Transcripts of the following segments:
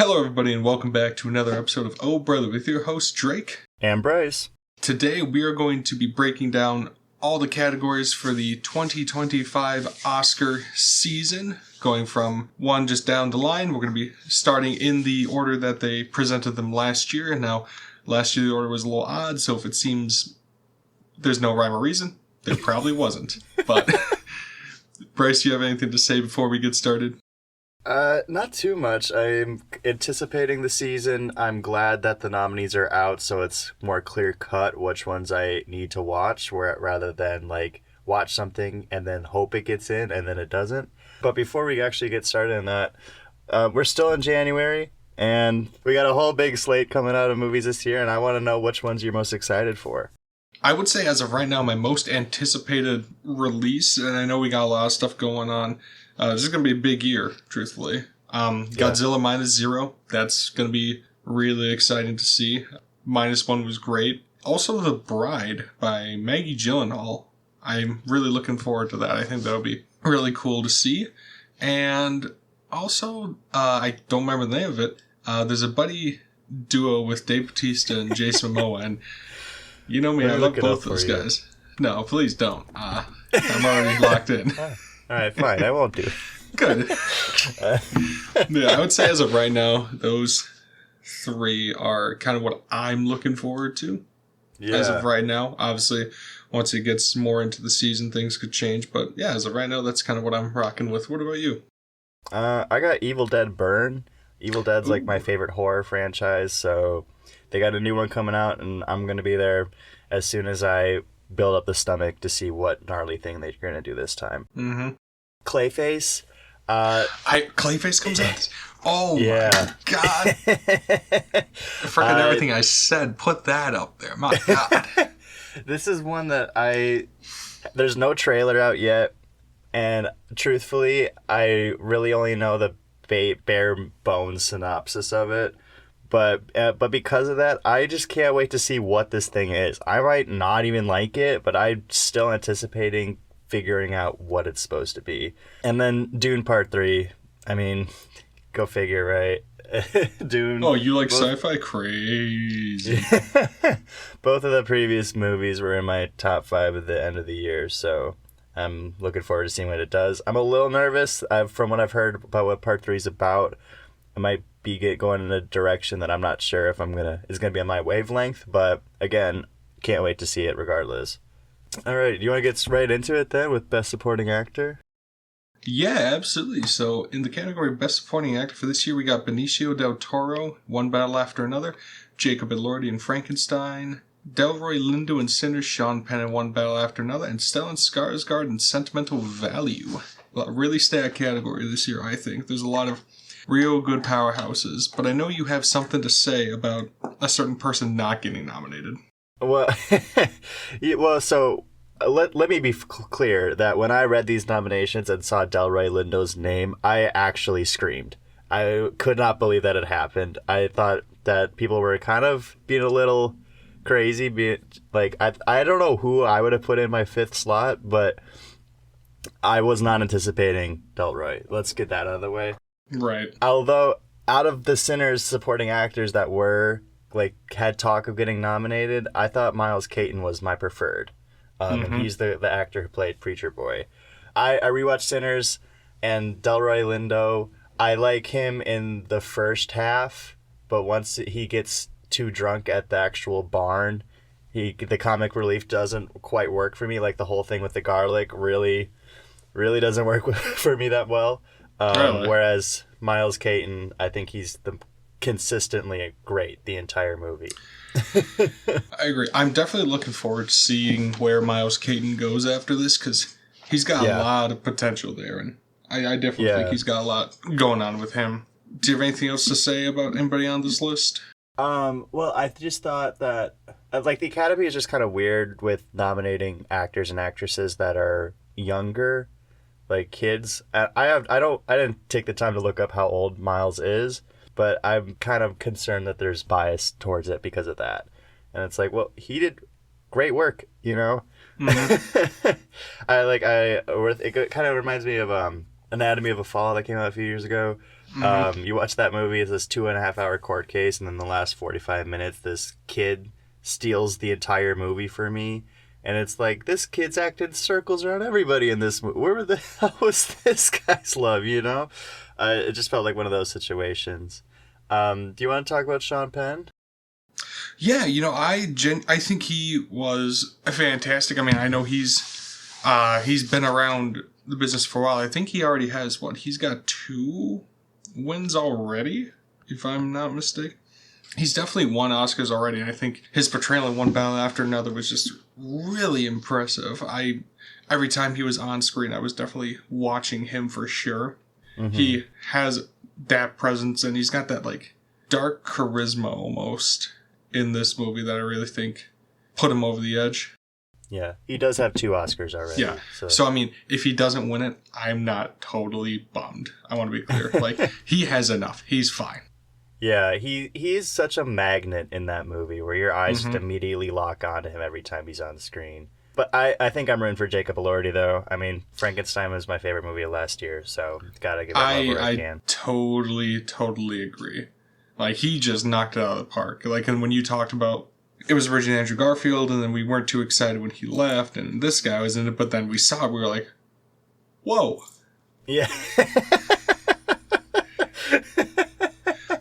Hello, everybody, and welcome back to another episode of Oh Brother with your host, Drake. And Bryce. Today, we are going to be breaking down all the categories for the 2025 Oscar season, going from one just down the line. We're going to be starting in the order that they presented them last year. Now, last year the order was a little odd, so if it seems there's no rhyme or reason, there probably wasn't. But, Bryce, do you have anything to say before we get started? Not too much. I'm anticipating the season. I'm glad that the nominees are out, so it's more clear cut which ones I need to watch, rather than watch something and then hope it gets in and then it doesn't. But before we actually get started on that, we're still in January and we got a whole big slate coming out of movies this year, and I want to know which ones you're most excited for. I would say as of right now, my most anticipated release, and I know we got a lot of stuff going on. This is going to be a big year, truthfully. Godzilla Minus Zero, that's going to be really exciting to see. Minus One was great. Also, The Bride by Maggie Gyllenhaal. I'm really looking forward to that. I think that'll be really cool to see. And also, I don't remember the name of it. There's a buddy duo with Dave Bautista and Jason Momoa, and you know me, I love both those guys. No, please don't. I'm already locked in. All right, fine. I won't do it. Good. Yeah, I would say as of right now, those three are kind of what I'm looking forward to. Yeah. As of right now. Obviously, once it gets more into the season, things could change. But yeah, as of right now, that's kind of what I'm rocking with. What about you? I got Evil Dead Burn. Evil Dead's like my favorite horror franchise, so they got a new one coming out, and I'm going to be there as soon as I build up the stomach to see what gnarly thing they're going to do this time. Mm-hmm. Clayface. Clayface comes out? Oh, yeah. My God. I forgot everything I said. Put that up there. My God. This is one that there's no trailer out yet, and truthfully, I really only know the bare bones synopsis of it. But because of that, I just can't wait to see what this thing is. I might not even like it, but I'm still anticipating figuring out what it's supposed to be. And then Dune Part 3. I mean, go figure, right? Dune. Oh, you like sci-fi? Crazy. Both of the previous movies were in my top 5 at the end of the year, so I'm looking forward to seeing what it does. I'm a little nervous. From what I've heard about what Part 3 is about, I might be going in a direction that I'm not sure if is gonna be on my wavelength, but again, can't wait to see it regardless. All right, you want to get right into it then with Best Supporting Actor? Yeah, absolutely. So in the category of Best Supporting Actor for this year, we got Benicio del Toro, One Battle After Another, Jacob Elordi in Frankenstein, Delroy Lindo in Sinners, Sean Penn in One Battle After Another, and Stellan Skarsgård in Sentimental Value. Well, a really stacked category this year, I think. There's a lot of real good powerhouses, but I know you have something to say about a certain person not getting nominated. Well, so let me be clear that when I read these nominations and saw Delroy Lindo's name, I actually screamed. I could not believe that it happened. I thought that people were kind of being a little crazy. I don't know who I would have put in my 5th slot, but I was not anticipating Delroy. Let's get that out of the way. Right. Although, out of the Sinners supporting actors that were, had talk of getting nominated, I thought Miles Caton was my preferred. And he's the actor who played Preacher Boy. I rewatched Sinners, and Delroy Lindo, I like him in the first half, but once he gets too drunk at the actual barn, the comic relief doesn't quite work for me. Like, the whole thing with the garlic really doesn't work for me that well. Really? Whereas Miles Caton, I think he's consistently great the entire movie. I agree. I'm definitely looking forward to seeing where Miles Caton goes after this, because he's got a lot of potential there, and I definitely think he's got a lot going on with him. Do you have anything else to say about anybody on this list? Well, I just thought that the Academy is just kind of weird with nominating actors and actresses that are younger, like kids. I didn't take the time to look up how old Miles is, but I'm kind of concerned that there's bias towards it because of that. And it's like, well, he did great work, you know? Mm-hmm. It kind of reminds me of Anatomy of a Fall that came out a few years ago. You watch that movie, it's this 2.5 hour court case, and then the last 45 minutes, this kid steals the entire movie for me. And it's like, this kid's acted circles around everybody in this movie. Where the hell was this guy's love, you know? It just felt like one of those situations. Do you want to talk about Sean Penn? Yeah, you know, I think he was fantastic. I mean, I know he's been around the business for a while. I think he already has, he's got 2 wins already, if I'm not mistaken. He's definitely won Oscars already, and I think his portrayal in One Battle After Another was just really impressive. Every time he was on screen, I was definitely watching him for sure. Mm-hmm. He has that presence, and he's got that, like, dark charisma almost in this movie that I really think put him over the edge. Yeah, he does have 2 Oscars already. Yeah, so I mean, if he doesn't win it, I'm not totally bummed. I want to be clear. Like, he has enough. He's fine. Yeah, he's such a magnet in that movie where your eyes just immediately lock onto him every time he's on screen. But I think I'm rooting for Jacob Elordi, though. I mean, Frankenstein was my favorite movie of last year, so gotta give it love where I can. Totally agree. Like, he just knocked it out of the park. Like, and when you talked about, it was originally Andrew Garfield, and then we weren't too excited when he left, and this guy was in it, but then we saw it, we were like, whoa. Yeah.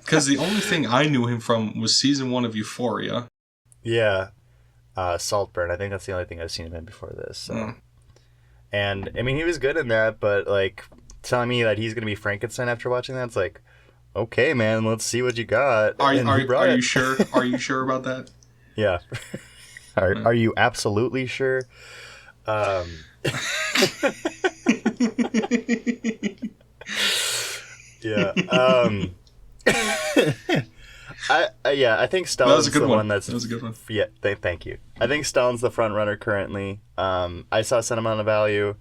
Because the only thing I knew him from was season 1 of Euphoria. Yeah. Saltburn. I think that's the only thing I've seen him in before this. So. And, I mean, he was good in that, but, like, telling me that he's going to be Frankenstein after watching that, it's like, okay, man, let's see what you got. Are you sure? Are you sure about that? Yeah. Are you absolutely sure? Yeah. I think Stellan's the one that's... That was a good one. Yeah, thank you. I think Stellan's the front runner currently. I saw Sentimental Value.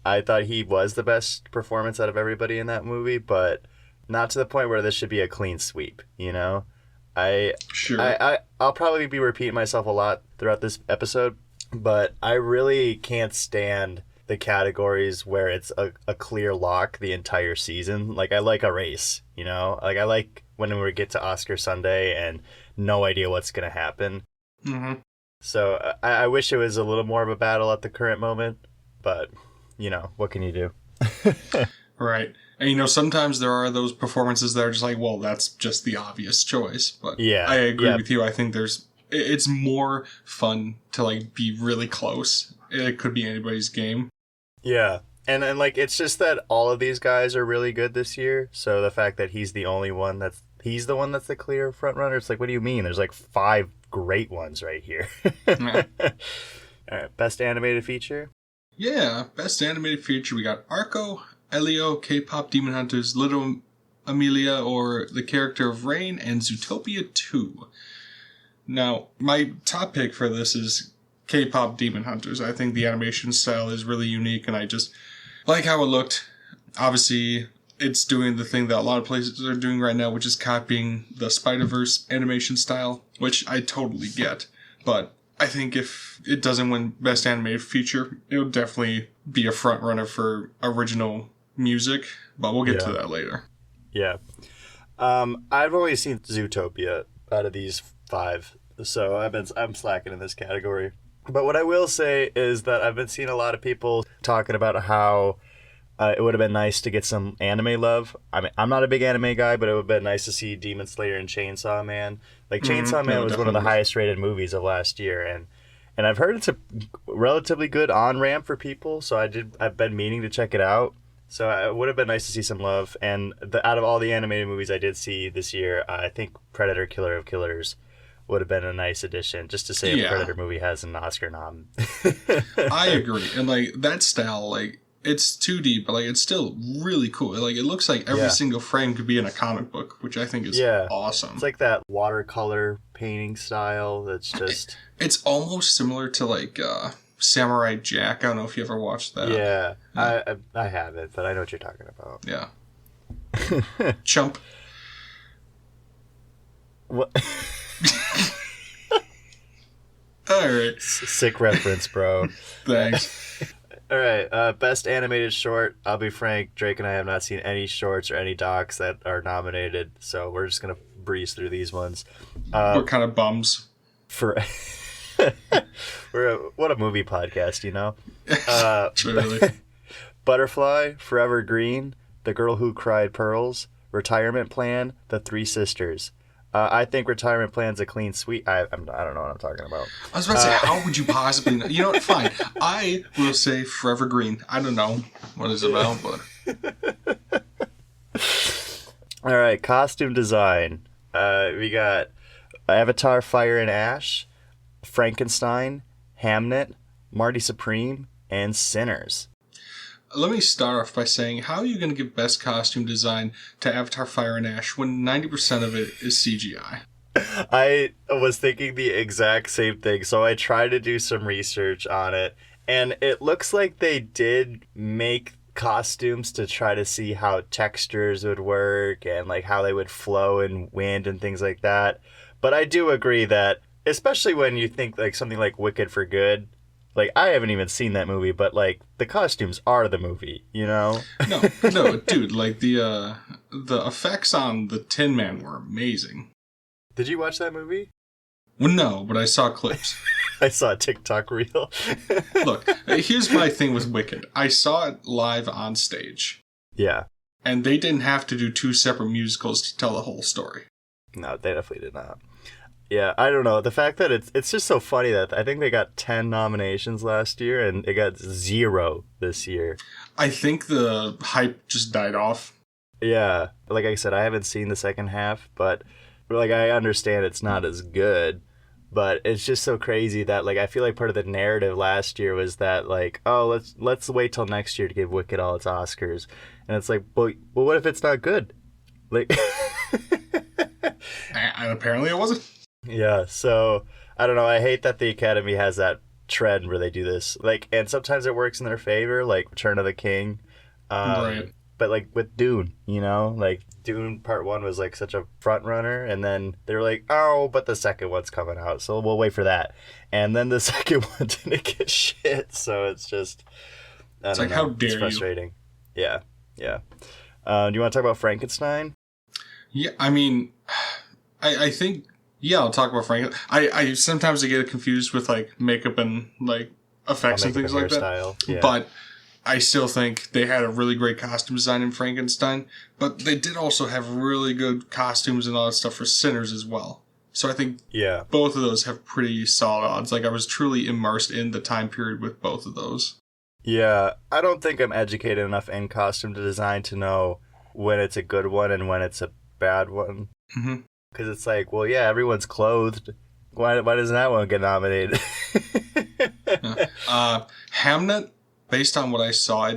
I thought he was the best performance out of everybody in that movie, but not to the point where this should be a clean sweep, you know? I'll probably be repeating myself a lot throughout this episode, but I really can't stand the categories where it's a clear lock the entire season. Like, I like a race, you know? Like, I like when we get to Oscar Sunday and no idea what's going to happen. Mm-hmm. So I wish it was a little more of a battle at the current moment, but, you know, what can you do? Right. And, you know, sometimes there are those performances that are just like, well, that's just the obvious choice. But yeah, I agree with you. I think it's more fun to, like, be really close. It could be anybody's game. Yeah. And like, it's just that all of these guys are really good this year. So the fact that he's the only one he's the one that's the clear front runner, it's like, what do you mean? There's like 5 great ones right here. Yeah. All right. Best animated feature? Yeah. Best animated feature. We got Arco, Elio, K-pop Demon Hunters, Little Amelia, or the character of Rain, and Zootopia 2. Now, my top pick for this is K-pop Demon Hunters. I think the animation style is really unique, and I just like how it looked. Obviously, it's doing the thing that a lot of places are doing right now, which is copying the Spider-Verse animation style, which I totally get. But I think if it doesn't win Best Animated Feature, it would definitely be a front runner for original music, but we'll get to that later. Yeah. I've only seen Zootopia out of these 5, so I'm slacking in this category. But what I will say is that I've been seeing a lot of people talking about how it would have been nice to get some anime love. I mean, I'm not a big anime guy, but it would have been nice to see Demon Slayer and Chainsaw Man. Like, Chainsaw Man was one of the highest rated movies of last year, and I've heard it's a relatively good on-ramp for people, so I've been meaning to check it out. So it would have been nice to see some love. And out of all the animated movies I did see this year, I think Predator: Killer of Killers would have been a nice addition, just to say a Predator movie has an Oscar nom. I agree. And, like, that style, like, it's 2D, but, like, it's still really cool. Like, it looks like every single frame could be in a comic book, which I think is awesome. It's like that watercolor painting style that's just... It's almost similar to, like, Samurai Jack. I don't know if you ever watched that. Yeah. I haven't, but I know what you're talking about. Yeah. Chump. What? All right. Sick reference, bro. Thanks. All right, best animated short. I'll be frank, Drake and I have not seen any shorts or any docs that are nominated, so we're just gonna breeze through these ones. We're kind of bums. For what a movie podcast, you know. Truly. Butterfly, Forever Green, The Girl Who Cried Pearls, Retirement Plan, The Three Sisters. I think Retirement Plan's a clean sweep. I don't know what I'm talking about. I was about to say, how would you possibly know? You know what? Fine. I will say Forever Green. I don't know what it's about, but... All right, costume design. We got Avatar, Fire and Ash, Frankenstein, Hamnet, Marty Supreme, and Sinners. Let me start off by saying, how are you going to give best costume design to Avatar, Fire and Ash when 90% of it is CGI? I was thinking the exact same thing, so I tried to do some research on it, and it looks like they did make costumes to try to see how textures would work and like how they would flow in wind and things like that. But I do agree that, especially when you think like something like Wicked for Good, like I haven't even seen that movie, but like the costumes are the movie, you know? No, dude, like the effects on the Tin Man were amazing. Did you watch that movie? Well, no, but I saw clips. I saw a TikTok reel. Look, here's my thing with Wicked. I saw it live on stage. Yeah. And they didn't have to do two separate musicals to tell the whole story. No, they definitely did not. Yeah, I don't know. The fact that it's just so funny that I think they got 10 nominations last year and they got 0 this year. I think the hype just died off. Yeah. Like I said, I haven't seen the second half, but like I understand it's not as good. But it's just so crazy that like I feel like part of the narrative last year was that like, oh, let's wait till next year to give Wicked all its Oscars. And it's like, well what if it's not good? Like And apparently it wasn't. Yeah, so I don't know. I hate that the Academy has that trend where they do this. Like, and sometimes it works in their favor, like Return of the King. Right. But like with Dune, you know, like Dune Part 1 was like such a front runner, and then they were like, oh, but the second one's coming out, so we'll wait for that. And then the second one didn't get shit, so it's just, It's like, how dare you? It's frustrating. Yeah. Do you want to talk about Frankenstein? Yeah, I mean, I think... Yeah, I'll talk about Frank. I sometimes I get confused with like makeup and like effects and things like that. Yeah. But I still think they had a really great costume design in Frankenstein. But they did also have really good costumes and all that stuff for Sinners as well. So I think both of those have pretty solid odds. Like I was truly immersed in the time period with both of those. Yeah, I don't think I'm educated enough in costume design to know when it's a good one and when it's a bad one. Mm-hmm. Because it's like, well, yeah, everyone's clothed. Why doesn't that one get nominated? Hamnet, based on what I saw,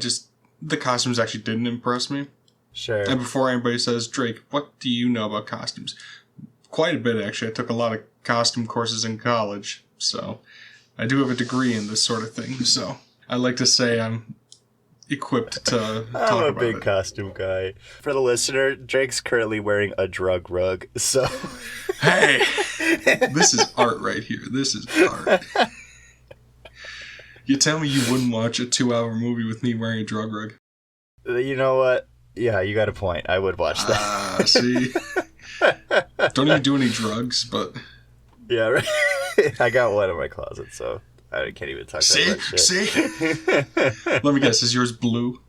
the costumes actually didn't impress me. Sure. And before anybody says, Drake, what do you know about costumes? Quite a bit, actually. I took a lot of costume courses in college, so I do have a degree in this sort of thing. So I like to say I'm equipped to talk about it. I'm a big costume guy. For the listener, Drake's currently wearing a drug rug, so... Hey! This is art right here. This is art. You tell me you wouldn't watch a 2-hour movie with me wearing a drug rug. You know what? Yeah, you got a point. I would watch that. See? Don't even do any drugs, but... Yeah, right? I got one in my closet, so... I can't even talk about that shit. See? Let me guess, is yours blue?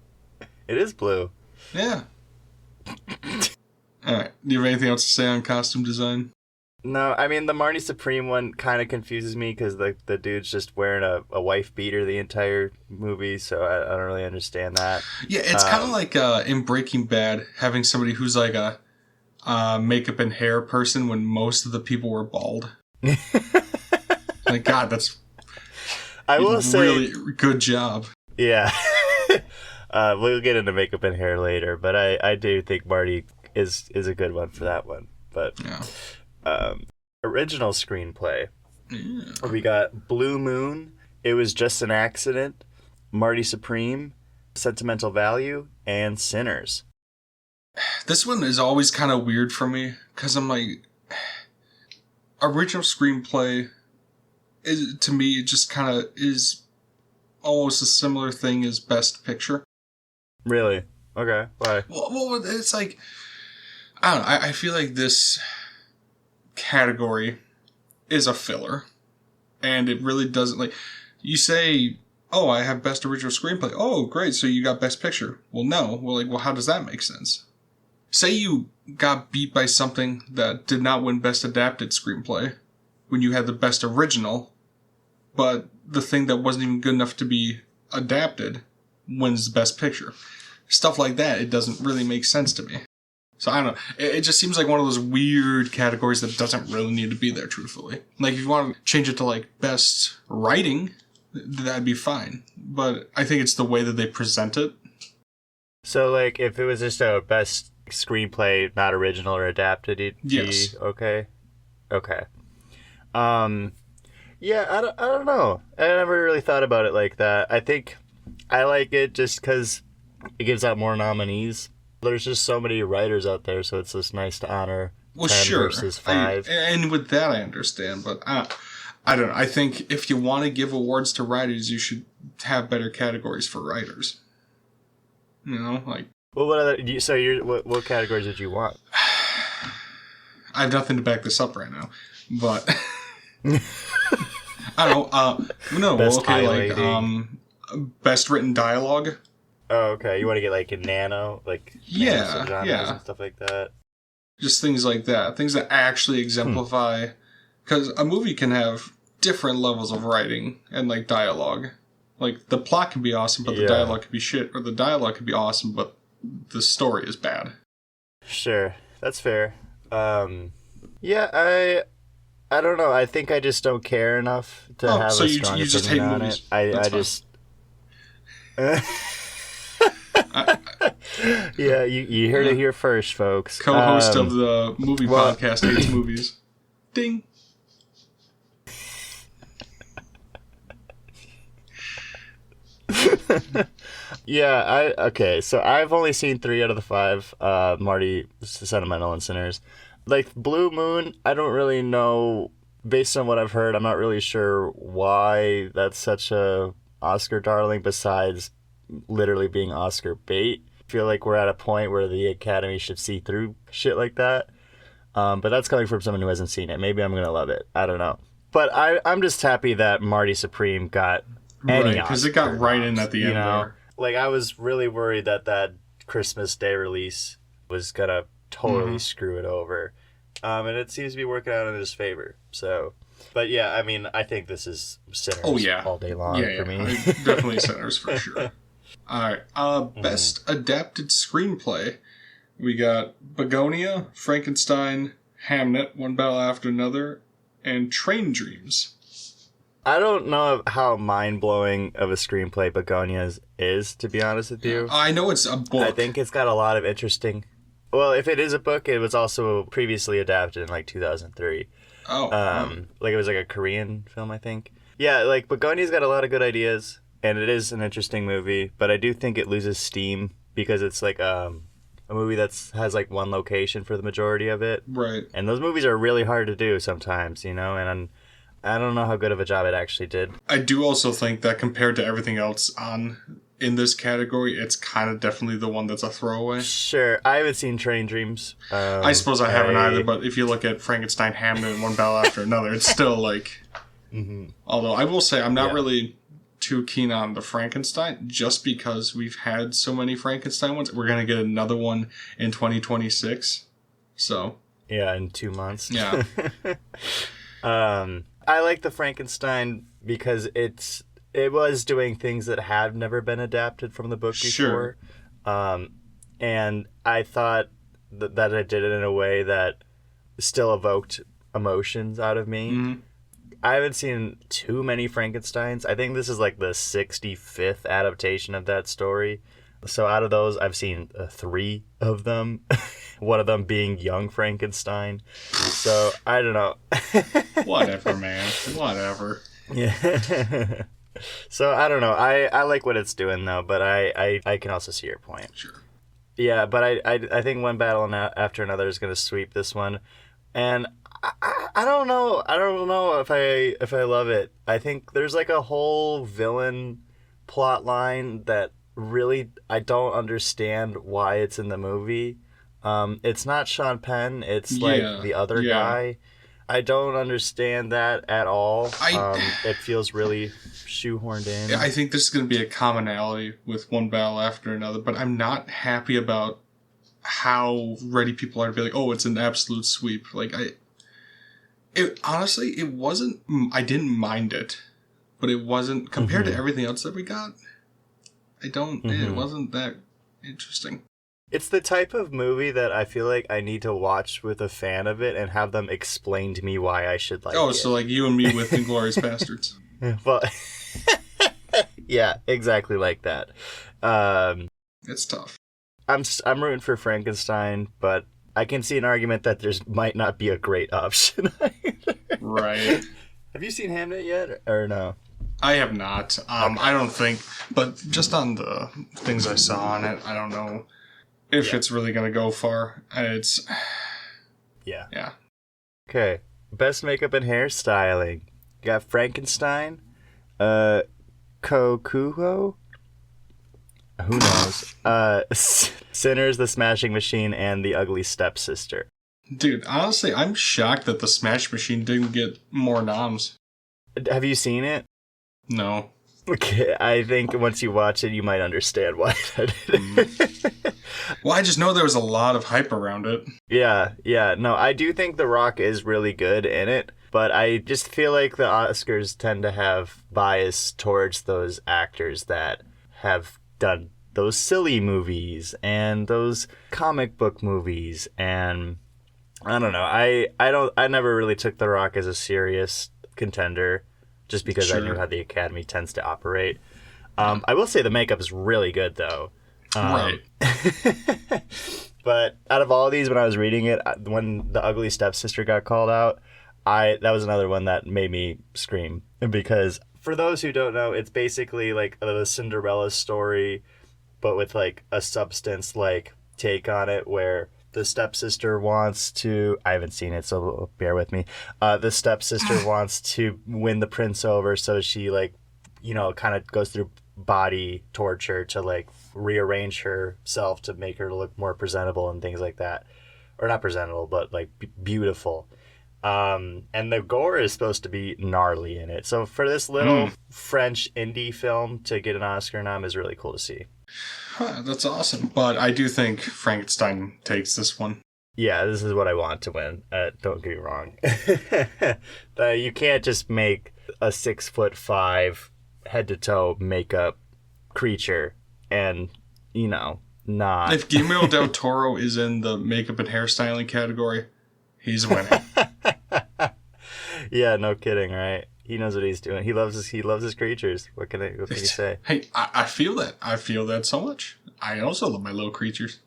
It is blue. Yeah. Alright, do you have anything else to say on costume design? No, I mean, the Marty Supreme one kind of confuses me because the dude's just wearing a wife beater the entire movie, so I don't really understand that. Yeah, it's kind of like in Breaking Bad, having somebody who's like a makeup and hair person when most of the people were bald. Like, God, that's... I will say, really good job. Yeah. We'll get into makeup and hair later, but I do think Marty is a good one for that one. But original screenplay. Yeah. We got Blue Moon, It Was Just an Accident, Marty Supreme, Sentimental Value, and Sinners. This one is always kind of weird for me because I'm like, original screenplay. To me, it just kind of is almost a similar thing as Best Picture. Really? Okay. Why? Well, it's like, I don't know. I feel like this category is a filler. And it really doesn't, like, you say, oh, I have Best Original Screenplay. Oh, great, so you got Best Picture. Well, no. Well, how does that make sense? Say you got beat by something that did not win Best Adapted Screenplay when you had the Best Original, but the thing that wasn't even good enough to be adapted wins the Best Picture. Stuff like that, it doesn't really make sense to me. So I don't know. It just seems like one of those weird categories that doesn't really need to be there, truthfully. Like, if you want to change it to, like, Best Writing, that'd be fine. But I think it's the way that they present it. So, like, if it was just a Best Screenplay, not original or adapted, you'd Yes. be okay? Okay. Yeah, I don't know. I never really thought about it like that. I think I like it just because it gives out more nominees. There's just so many writers out there, so it's just nice to honor 10 versus 5. And with that, I understand, but I don't know. I think if you want to give awards to writers, you should have better categories for writers. You know, like... Well, what categories did you want? I have nothing to back this up right now, but... I don't know. Best Best Written Dialogue. Oh, okay. You want to get, like, a nano? Like, Yeah. and stuff like that? Just things like that. Things that actually exemplify... Because a movie can have different levels of writing and, like, dialogue. Like, the plot can be awesome, but the dialogue could be shit. Or the dialogue could be awesome, but the story is bad. Sure. That's fair. Yeah, I don't know. I think I just don't care enough to have a strong you just hate opinion on movies. it. I just... Yeah, you heard it here first, folks. Co-host of the movie podcast hates movies. Ding. Yeah, okay, so I've only seen 3 out of the 5. Marty, Sentimental, and Sinners. Like, Blue Moon, I don't really know, based on what I've heard, I'm not really sure why that's such a Oscar darling, besides literally being Oscar bait. I feel like we're at a point where the Academy should see through shit like that. But that's coming from someone who hasn't seen it. Maybe I'm going to love it. I don't know. But I'm just happy that Marty Supreme got any because it got right in at the end there. Like, I was really worried that Christmas Day release was going to totally screw it over. And it seems to be working out in his favor. So, but yeah, I mean, I think this is Sinners all day long for me. Definitely Sinners for sure. All right. Best Adapted Screenplay. We got Begonia, Frankenstein, Hamnet, One Battle After Another, and Train Dreams. I don't know how mind-blowing of a screenplay Begonia is, to be honest with you. I know it's a book. I think it's got a lot of interesting... Well, if it is a book, it was also previously adapted in, like, 2003. Oh. Like, it was, like, a Korean film, I think. Yeah, like, Begonia's got a lot of good ideas, and it is an interesting movie, but I do think it loses steam because it's, like, a movie that has, like, one location for the majority of it. Right. And those movies are really hard to do sometimes, you know, and I don't know how good of a job it actually did. I do also think that compared to everything else in this category, it's kind of definitely the one that's a throwaway. Sure. I haven't seen Train Dreams. I suppose I haven't either, but if you look at Frankenstein, Hamlet, and One Battle After Another, it's still like... Although I will say I'm not really too keen on the Frankenstein, just because we've had so many Frankenstein ones. We're going to get another one in 2026. So... Yeah, in 2 months. Yeah. I like the Frankenstein because it was doing things that have never been adapted from the book before. Sure. And I thought that it did it in a way that still evoked emotions out of me. Mm-hmm. I haven't seen too many Frankensteins. I think this is like the 65th adaptation of that story. So out of those, I've seen 3 of them. One of them being Young Frankenstein. So, I don't know. Whatever, man. Whatever. Yeah. So, I don't know. I like what it's doing, though, but I can also see your point. Sure. Yeah, but I think One Battle After Another is going to sweep this one. And I don't know. I don't know if I love it. I think there's like a whole villain plot line that really I don't understand why it's in the movie. It's not Sean Penn. It's like the other guy. I don't understand that at all. It feels really shoehorned in. I think there's going to be a commonality with one battle after another, but I'm not happy about how ready people are to be like, oh, it's an absolute sweep. Like, honestly, it wasn't, I didn't mind it, but it wasn't, compared to everything else that we got, it wasn't that interesting. It's the type of movie that I feel like I need to watch with a fan of it and have them explain to me why I should like it. Oh, so like you and me with Inglourious Bastards. Well, yeah, exactly like that. It's tough. I'm rooting for Frankenstein, but I can see an argument that there's might not be a great option either. Right. Have you seen Hamnet yet, or no? I have not. I don't think, but just on the things I saw on it, I don't know if it's really going to go far. It's... Yeah. Okay. Best makeup and hairstyling. You got Frankenstein, Kokuho, who knows, Sinners, The Smashing Machine, and The Ugly Stepsister. Dude, honestly, I'm shocked that The Smash Machine didn't get more noms. Have you seen it? No. Okay, I think once you watch it, you might understand why that is. Well, I just know there was a lot of hype around it. Yeah. No, I do think The Rock is really good in it, but I just feel like the Oscars tend to have bias towards those actors that have done those silly movies and those comic book movies, and I don't know. I never really took The Rock as a serious contender just because I knew how the Academy tends to operate. I will say the makeup is really good though. Right. But out of all of these, when I was reading it, when The Ugly Stepsister got called out, that was another one that made me scream. Because for those who don't know, it's basically like a Cinderella story, but with like a substance like take on it, where the stepsister wants to... I haven't seen it, so bear with me. The stepsister wants to win the prince over, so she like, kind of goes through body torture to like rearrange herself to make her look more presentable and things like that. Or not presentable, but like beautiful. And the gore is supposed to be gnarly in it. So for this little French indie film to get an Oscar nom is really cool to see. Huh, that's awesome. But I do think Frankenstein takes this one. Yeah, this is what I want to win. Don't get me wrong. You can't just make a 6'5" head to toe makeup creature and, not. If Guillermo del Toro is in the makeup and hairstyling category, he's winning. Yeah, no kidding, right? He knows what he's doing. He loves his creatures. What can you say? Hey, I feel that. I feel that so much. I also love my little creatures.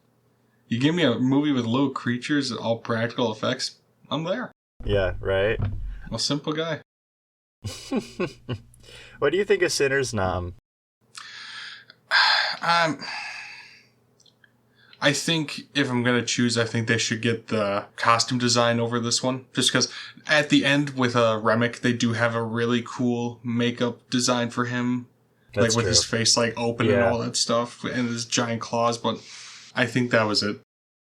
You give me a movie with little creatures, all practical effects, I'm there. Yeah, right? I'm a simple guy. What do you think of Sinners nom? I think if I'm going to choose, I think they should get the costume design over this one. Just because at the end with Remick, they do have a really cool makeup design for him. That's like with his face like open and all that stuff and his giant claws. But I think that was it.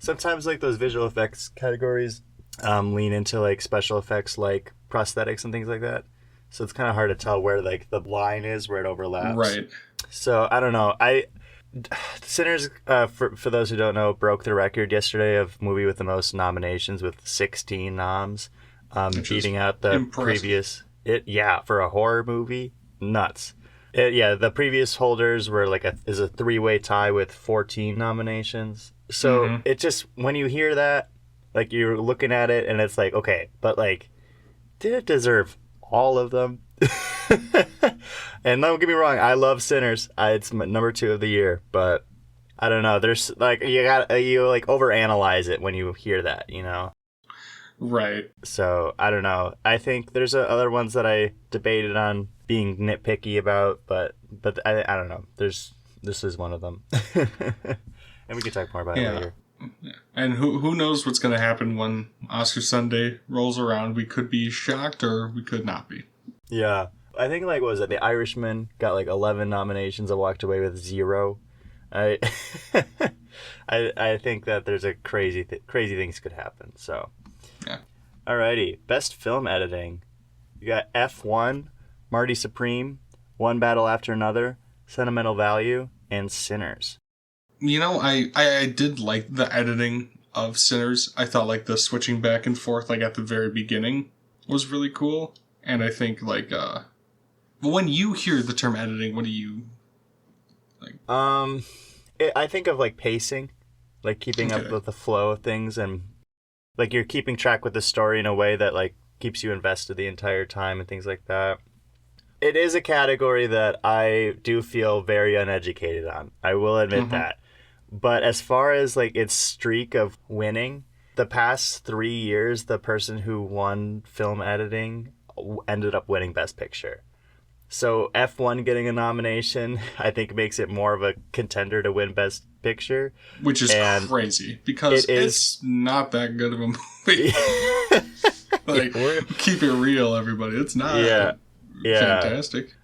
Sometimes like those visual effects categories lean into like special effects like prosthetics and things like that. So it's kind of hard to tell where like the line is, where it overlaps. Right. So I don't know. Sinners, for those who don't know, broke the record yesterday of movie with the most nominations with 16 noms, beating out the previous. For a horror movie, nuts. The previous holders were like a 3-way tie with 14 nominations. So it just, when you hear that, like you're looking at it and it's like, okay, but like, did it deserve all of them? And don't get me wrong, I love Sinners. It's my number 2 of the year, but I don't know. There's like you overanalyze it when you hear that, Right. So I don't know. I think there's other ones that I debated on being nitpicky about, but I don't know. This is one of them, and we can talk more about it later. Yeah. And who knows what's going to happen when Oscar Sunday rolls around? We could be shocked or we could not be. Yeah. I think, like, what was it? The Irishman got like 11 nominations and walked away with 0. I I think that there's a crazy things could happen. So, Yeah. alrighty, best film editing. You got F1, Marty Supreme, One Battle After Another, Sentimental Value, and Sinners. You know, I did like the editing of Sinners. I thought like the switching back and forth like at the very beginning was really cool. And I think like when you hear the term editing, what do you like? I think of like pacing, like keeping up with the flow of things, and like you're keeping track with the story in a way that like keeps you invested the entire time and things like that. It is a category that I do feel very uneducated on. I will admit that. But as far as like its streak of winning, the past 3 years, the person who won film editing ended up winning Best Picture. So F1 getting a nomination, I think, makes it more of a contender to win Best Picture. Which is crazy, because it's not that good of a movie. Like, keep it real, everybody. It's not fantastic.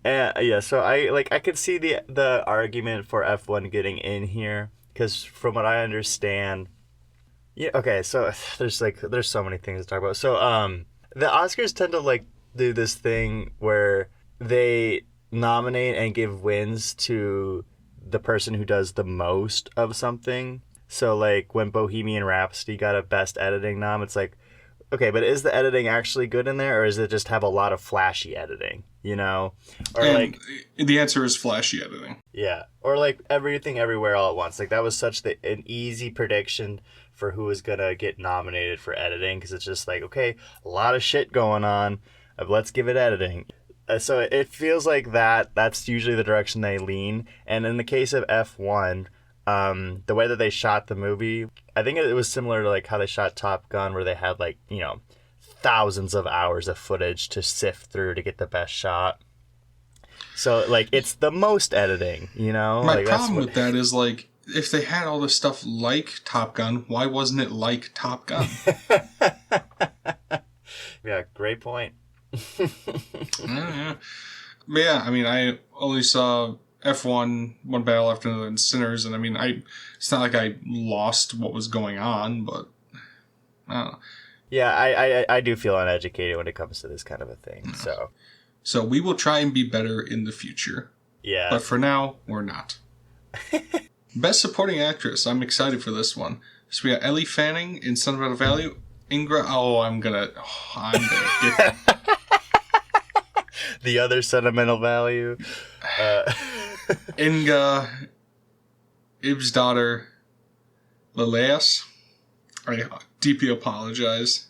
So I could see the argument for F1 getting in here, because from what I understand, so there's so many things to talk about. So the Oscars tend to like do this thing where they nominate and give wins to the person who does the most of something. So like when Bohemian Rhapsody got a Best Editing nom, it's like, okay, but is the editing actually good in there, or is it just have a lot of flashy editing, you know? Or and like the answer is flashy editing. Yeah. Or like Everything Everywhere All at Once. Like that was such an easy prediction for who was going to get nominated for editing, because it's just like, okay, a lot of shit going on. Let's give it editing. So it feels like that's usually the direction they lean. And in the case of F1, the way that they shot the movie, I think it was similar to like how they shot Top Gun, where they had like, thousands of hours of footage to sift through to get the best shot. So like it's the most editing, My like, problem with that is like, if they had all this stuff like Top Gun, why wasn't it like Top Gun? Yeah, great point. Yeah. But yeah, I mean, I only saw F1, One Battle After Another, and Sinners, and I mean, it's not like I lost what was going on, but I don't know. Yeah, I do feel uneducated when it comes to this kind of a thing, So we will try and be better in the future. Yeah. But for now, we're not. Best Supporting Actress. I'm excited for this one. So we got Ellie Fanning in Sentimental Value. I'm gonna get the other Sentimental Value. Inga Ibsdottir Lilleas. I deeply apologize.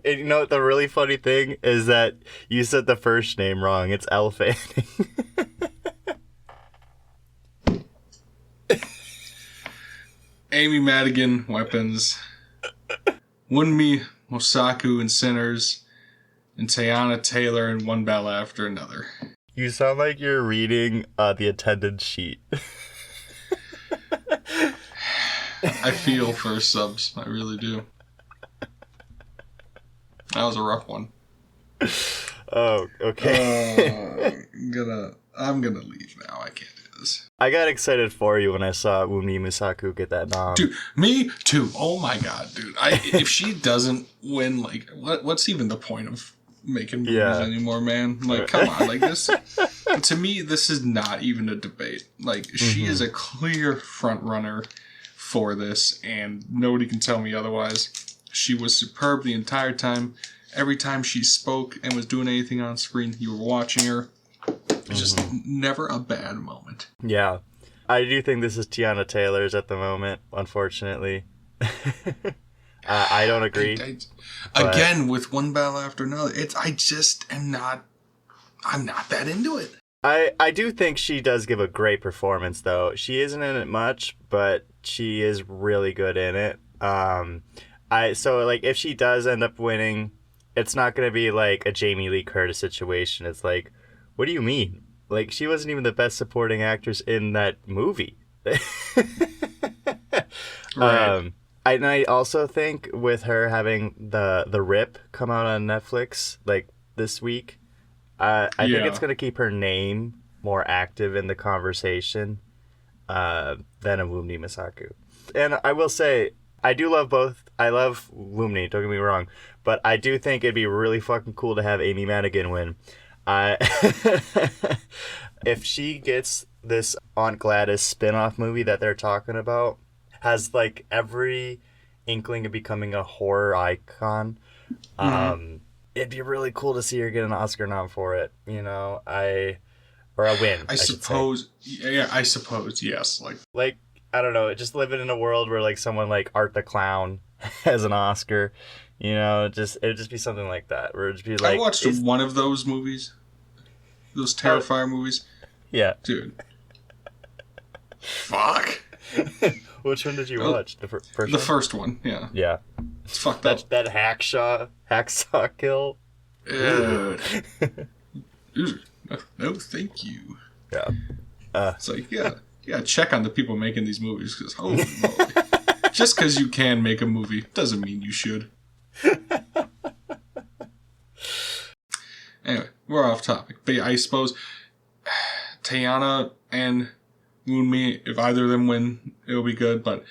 And you know what the really funny thing is, that you said the first name wrong. It's Elle Fanning. Amy Madigan, Weapons. Wunmi Mosaku in Sinners. And Teyana Taylor in One Battle After Another. You sound like you're reading the attendance sheet. I feel for subs. I really do. That was a rough one. Oh, okay. I'm gonna leave now. I can't do this. I got excited for you when I saw Wunmi Mosaku get that nom. Dude, me too. Oh my god, dude. If she doesn't win, like, what's even the point of making movies anymore, man? Like, come on. Like, this, to me, this is not even a debate. Like, she is a clear front runner for this, and nobody can tell me otherwise. She was superb the entire time. Every time she spoke and was doing anything on screen, you were watching her. It's just never a bad moment. Yeah. I do think this is Teyana Taylor's at the moment, unfortunately. I don't agree. Again, with One Battle After Another, I'm not that into it. I do think she does give a great performance, though. She isn't in it much, but she is really good in it. So if she does end up winning, it's not going to be like a Jamie Lee Curtis situation. It's like, what do you mean? Like, she wasn't even the best supporting actress in that movie. Right. I also think with her having the Rip come out on Netflix, like, this week. I think it's going to keep her name more active in the conversation than a Wunmi Masaku. And I will say, I do love both. I love Wunmi, don't get me wrong. But I do think it'd be really fucking cool to have Amy Madigan win. If she gets this Aunt Gladys spin-off movie that they're talking about, has like every inkling of becoming a horror icon, it'd be really cool to see her get an Oscar nom for it, you know, or a win. I suppose, I suppose, yes. Like, I don't know, just living in a world where like someone like Art the Clown has an Oscar, you know, it'd just be something like that. Where it'd just be like, I watched one of those movies, those Terrifier movies. Yeah, dude. Fuck. Which one did you watch? The first one? The first one, yeah. Yeah. It's fucked up. That hacksaw kill. Dude. No, thank you. Yeah. It's like, yeah, check on the people making these movies, because holy moly. Just because you can make a movie doesn't mean you should. Anyway, we're off topic. But yeah, I suppose Teyana and Wunmi, if either of them win, it'll be good. But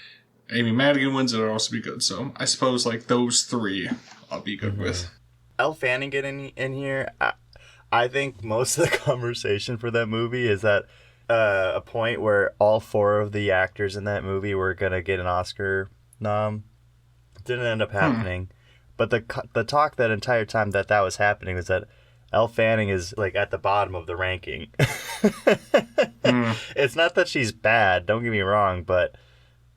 Amy Madigan wins, it'll also be good. So I suppose like those three I'll be good with. Elle Fanning getting in here, I think most of the conversation for that movie is that a point where all four of the actors in that movie were going to get an Oscar nom. Didn't end up happening. But the talk that entire time that was happening was that Elle Fanning is like at the bottom of the ranking. It's not that she's bad, don't get me wrong, but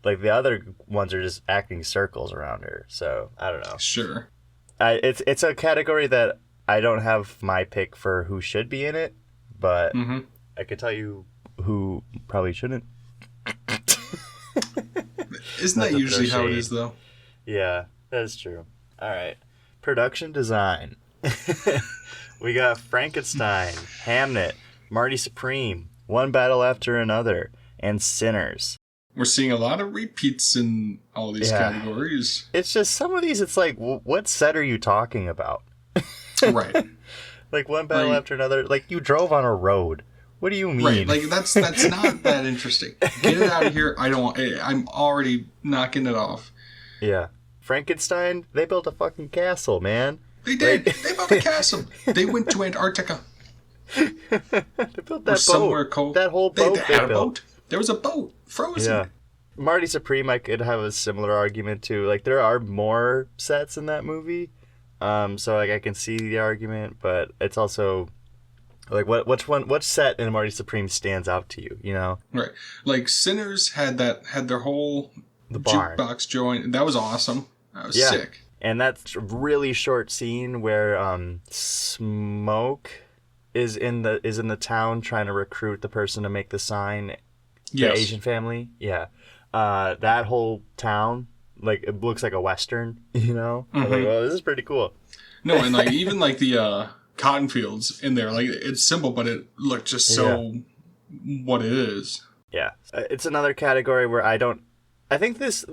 like the other ones are just acting circles around her. So I don't know. Sure. It's a category that I don't have my pick for who should be in it, but I could tell you who probably shouldn't. Isn't that usually how it is, though? Yeah, that's true. All right. Production design. We got Frankenstein, Hamnet, Marty Supreme, One Battle After Another, and Sinners. We're seeing a lot of repeats in all these categories. It's just some of these, it's like, what set are you talking about? Right. Like One Battle After Another, like you drove on a road. What do you mean? Right, like that's not that interesting. Get it out of here. I'm already knocking it off. Yeah. Frankenstein, they built a fucking castle, man. They did. They built a castle. They went to Antarctica. They built that boat. Somewhere cold. That whole boat they had a boat. There was a boat. Frozen. Yeah. Marty Supreme, I could have a similar argument to. Like, there are more sets in that movie. So, like, I can see the argument, but it's also... Like, what set in Marty Supreme stands out to you, you know? Right. Like, Sinners had their whole jukebox joint, and that was awesome. That was sick. And that's a really short scene where Smoke is in the town trying to recruit the person to make the sign. The Asian family. Yeah. That whole town, like, it looks like a Western, you know? I'm like, oh, this is pretty cool. No, and like even like the cotton fields in there, like it's simple, but it looked just so what it is. Yeah. It's another category where I think this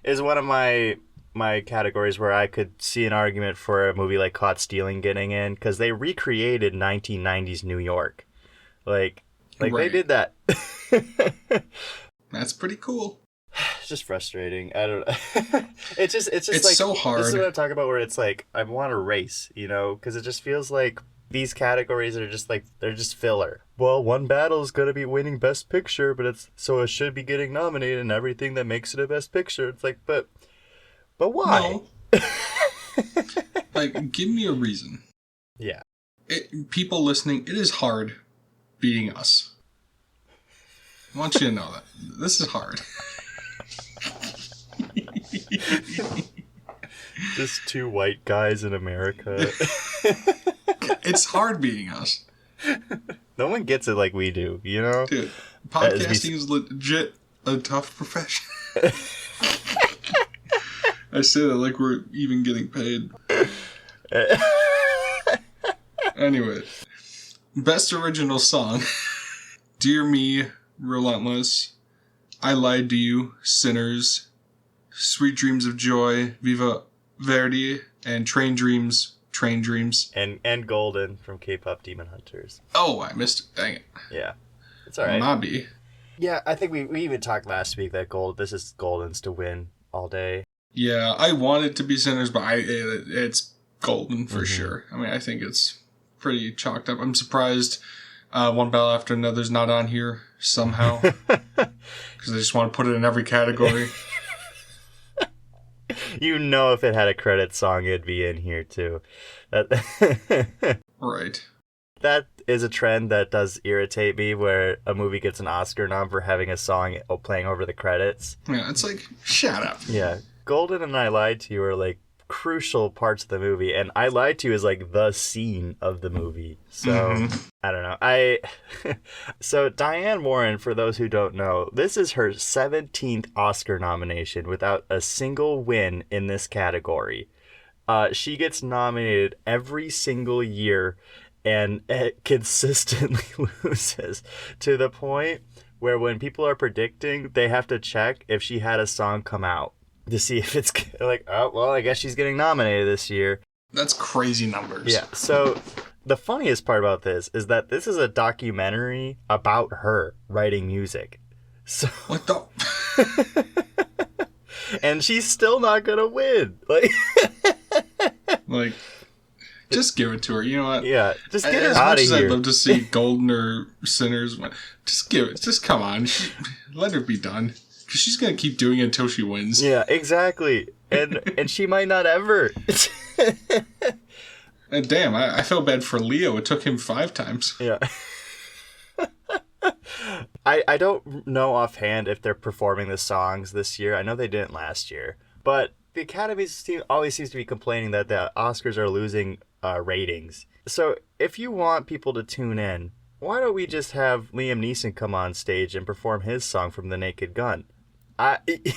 is one of my categories where I could see an argument for a movie like Caught Stealing getting in, because they recreated 1990s New York. Like they did that. That's pretty cool. It's just frustrating. I don't know. It's just like, so hard. This is what I'm talking about, where it's like I want to race, you know, because it just feels like these categories are just like, they're just filler. Well, One Battle is gonna be winning Best Picture, but it should be getting nominated and everything that makes it a Best Picture. It's like, but why? No. Like, give me a reason. Yeah. People listening, it is hard beating us. I want you to know that. This is hard. Just two white guys in America. It's hard beating us. No one gets it like we do, you know? Dude, podcasting is legit a tough profession. I say that like we're even getting paid. Anyway, Best Original Song. Dear Me, Relentless, I Lied to You, Sinners, Sweet Dreams of Joy, Viva Verdi, and Train Dreams, Train Dreams. And Golden from K-pop Demon Hunters. Oh, I missed it. Dang it. Yeah. It's all right. Mobby. Yeah, I think we even talked last week that this is Golden's to win all day. Yeah, I want it to be Sinners, but it's Golden for sure. I mean, I think it's pretty chalked up. I'm surprised One Battle After Another's not on here somehow. Because they just want to put it in every category. You know, if it had a credit song, it'd be in here too. Right. That is a trend that does irritate me, where a movie gets an Oscar nom for having a song playing over the credits. Yeah, it's like, shut up. Yeah. Golden and I Lied to You are like crucial parts of the movie, and I Lied to You is like the scene of the movie. So I don't know. So Diane Warren, for those who don't know, this is her 17th Oscar nomination without a single win in this category. She gets nominated every single year and it consistently loses, to the point where when people are predicting, they have to check if she had a song come out to see if it's like, oh, well, I guess she's getting nominated this year. That's crazy numbers. Yeah. So the funniest part about this is that this is a documentary about her writing music. So what the? And she's still not gonna win. Like, just give it to her. You know what? Yeah, just get her as out much of as here. I'd love to see Golden or Sinners, just give it. Just come on. Let her be done. Because she's going to keep doing it until she wins. Yeah, exactly. And she might not ever. And damn, I felt bad for Leo. It took him 5 times. Yeah. I don't know offhand if they're performing the songs this year. I know they didn't last year. But the Academy always seems to be complaining that the Oscars are losing ratings. So if you want people to tune in, why don't we just have Liam Neeson come on stage and perform his song from The Naked Gun?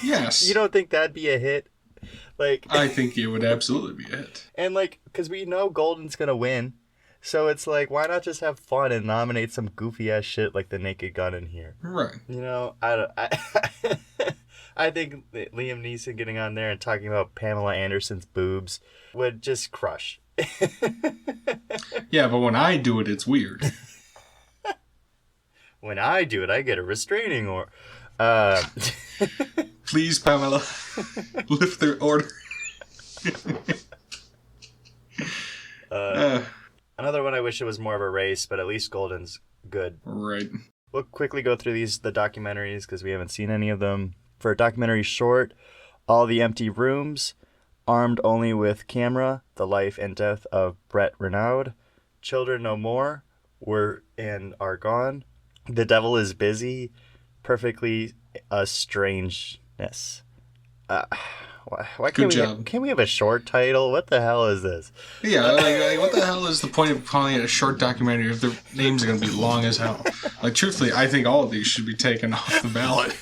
Yes. You don't think that'd be a hit? Like, I think it would absolutely be a hit. And because we know Golden's gonna win, so it's like, why not just have fun and nominate some goofy ass shit like The Naked Gun in here? Right. You know, I think that Liam Neeson getting on there and talking about Pamela Anderson's boobs would just crush. Yeah, but when I do it, it's weird. When I do it, I get a restraining order. Please, Pamela, lift their order. Another one I wish it was more of a race, but at least Golden's good. Right. We'll quickly go through the documentaries because we haven't seen any of them. For a documentary short, All the Empty Rooms, Armed Only with Camera, The Life and Death of Brett Renaud, Children No More, Are Gone, The Devil is Busy, Perfectly a Strangeness. Why can't we have a short title? What the hell is this? Yeah, like, what the hell is the point of calling it a short documentary if their names are going to be long as hell? Like, truthfully, I think all of these should be taken off the ballot.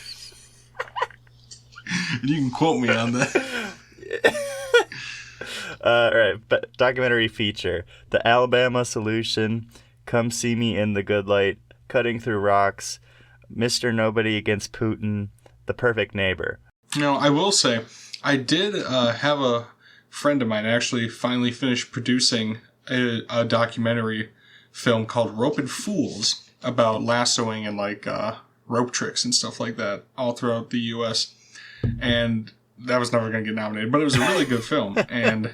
And you can quote me on that. Alright, but documentary feature. The Alabama Solution, Come See Me in the Good Light, Cutting Through Rocks, Mr. Nobody Against Putin, The Perfect Neighbor. Now, I will say, I did have a friend of mine actually finally finished producing a documentary film called Roping Fools about lassoing and rope tricks and stuff like that all throughout the U.S. And that was never going to get nominated, but it was a really good film. And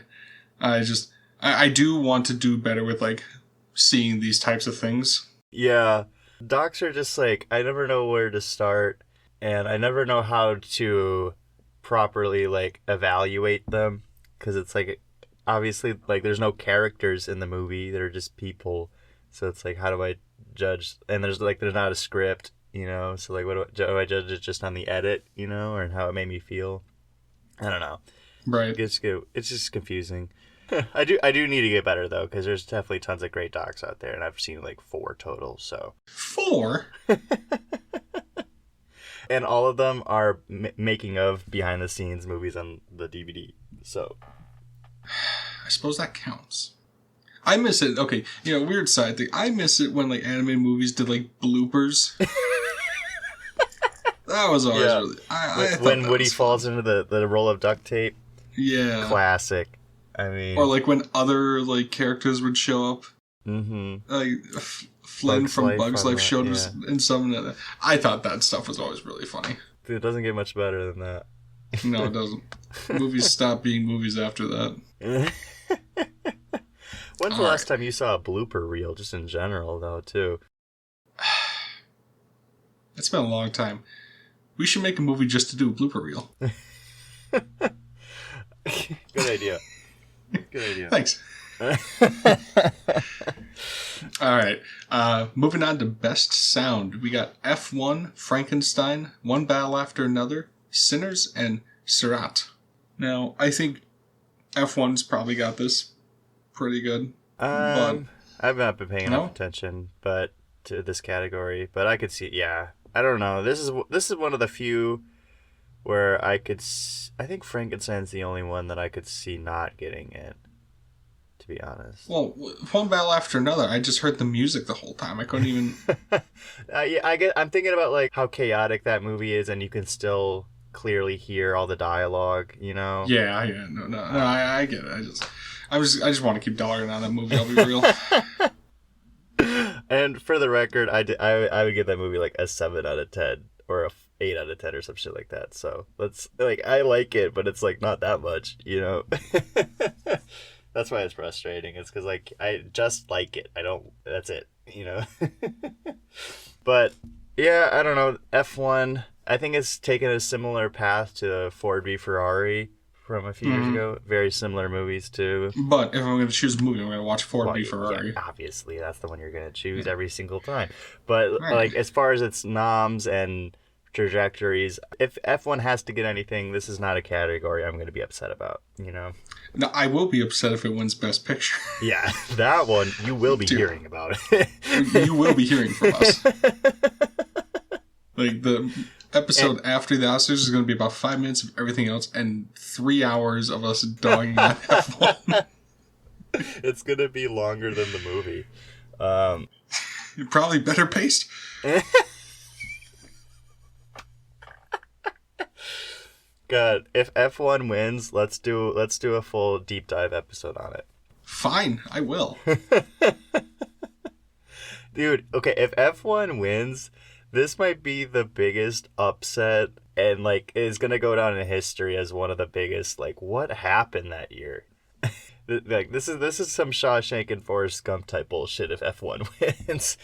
I do want to do better with seeing these types of things. Yeah. Docs are just I never know where to start, and I never know how to properly evaluate them, because it's obviously there's no characters in the movie, they're just people, so it's how do I judge? And there's not a script, so what do I judge it just on the edit, or how it made me feel? I don't know. Right. It's just confusing. I do need to get better though, because there's definitely tons of great docs out there, and I've seen 4 total. So 4, and all of them are making of behind the scenes movies on the DVD. So I suppose that counts. I miss it. Okay, weird side thing. I miss it when animated movies did bloopers. That was always really. When Woody falls into the roll of duct tape. Yeah. Classic. I mean, Or like when other like characters would show up. Mm-hmm. Like Flynn Bugs from Life Bugs on Life that, showed yeah. us in some. I thought that stuff was always really funny. It doesn't get much better than that. No, it doesn't. Movies stop being movies after that. When's the last time you saw a blooper reel, just in general, though, too? It's been a long time. We should make a movie just to do a blooper reel. Good idea. Good idea. Thanks. All right. Moving on to best sound. We got F1, Frankenstein, One Battle After Another, Sinners, and Sirat. Now, I think F1's probably got this pretty good. But I've not been paying enough attention to this category, but I could see, yeah. I don't know. This is one of the few where I think Frankenstein's the only one that I could see not getting it, to be honest. Well, One Battle After Another, I just heard the music the whole time. I couldn't even... I'm thinking about like how chaotic that movie is, and you can still clearly hear all the dialogue, you know? Yeah, no, I get it. I just want to keep dogging on that movie, I'll be real. And for the record, I would give that movie like a 7 out of 10 or a 8 out of 10 or some shit like that. So I like it, but it's like not that much, you know? That's why it's frustrating. It's because like I just like it. That's it, you know? But yeah, I don't know. F1, I think it's taken a similar path to Ford v Ferrari from a few years ago. Very similar movies too. But if I'm going to choose a movie, I'm going to watch Ford v Ferrari. Yeah, obviously, that's the one you're going to choose every single time. But like as far as its noms and trajectories, if F1 has to get anything, this is not a category I'm going to be upset about, you know? No, I will be upset if it wins Best Picture. Yeah, that one you will be hearing about. You will be hearing from us. Like the episode after the Oscars is going to be about 5 minutes of everything else and 3 hours of us dogging on F1. It's going to be longer than the movie. Probably better paced. God, if F1 wins, let's do a full deep dive episode on it. Fine, I will. Dude, okay, if F1 wins, this might be the biggest upset and like is gonna go down in history as one of the biggest, like, what happened that year? Like this is some Shawshank and Forrest Gump type bullshit if F1 wins.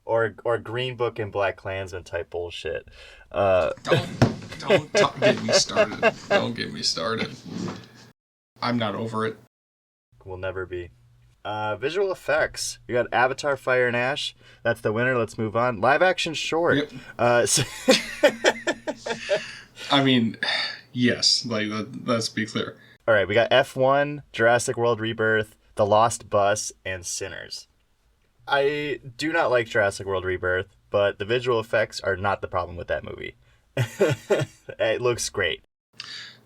or Green Book and Black Klansman type bullshit. Don't get me started. Don't get me started. I'm not over it. We'll never be. Visual effects. We got Avatar: Fire and Ash. That's the winner. Let's move on. Live action short. Yep. So I mean, yes. Like, let's be clear. All right, we got F1, Jurassic World Rebirth, The Lost Bus, and Sinners. I do not like Jurassic World Rebirth, but the visual effects are not the problem with that movie. It looks great.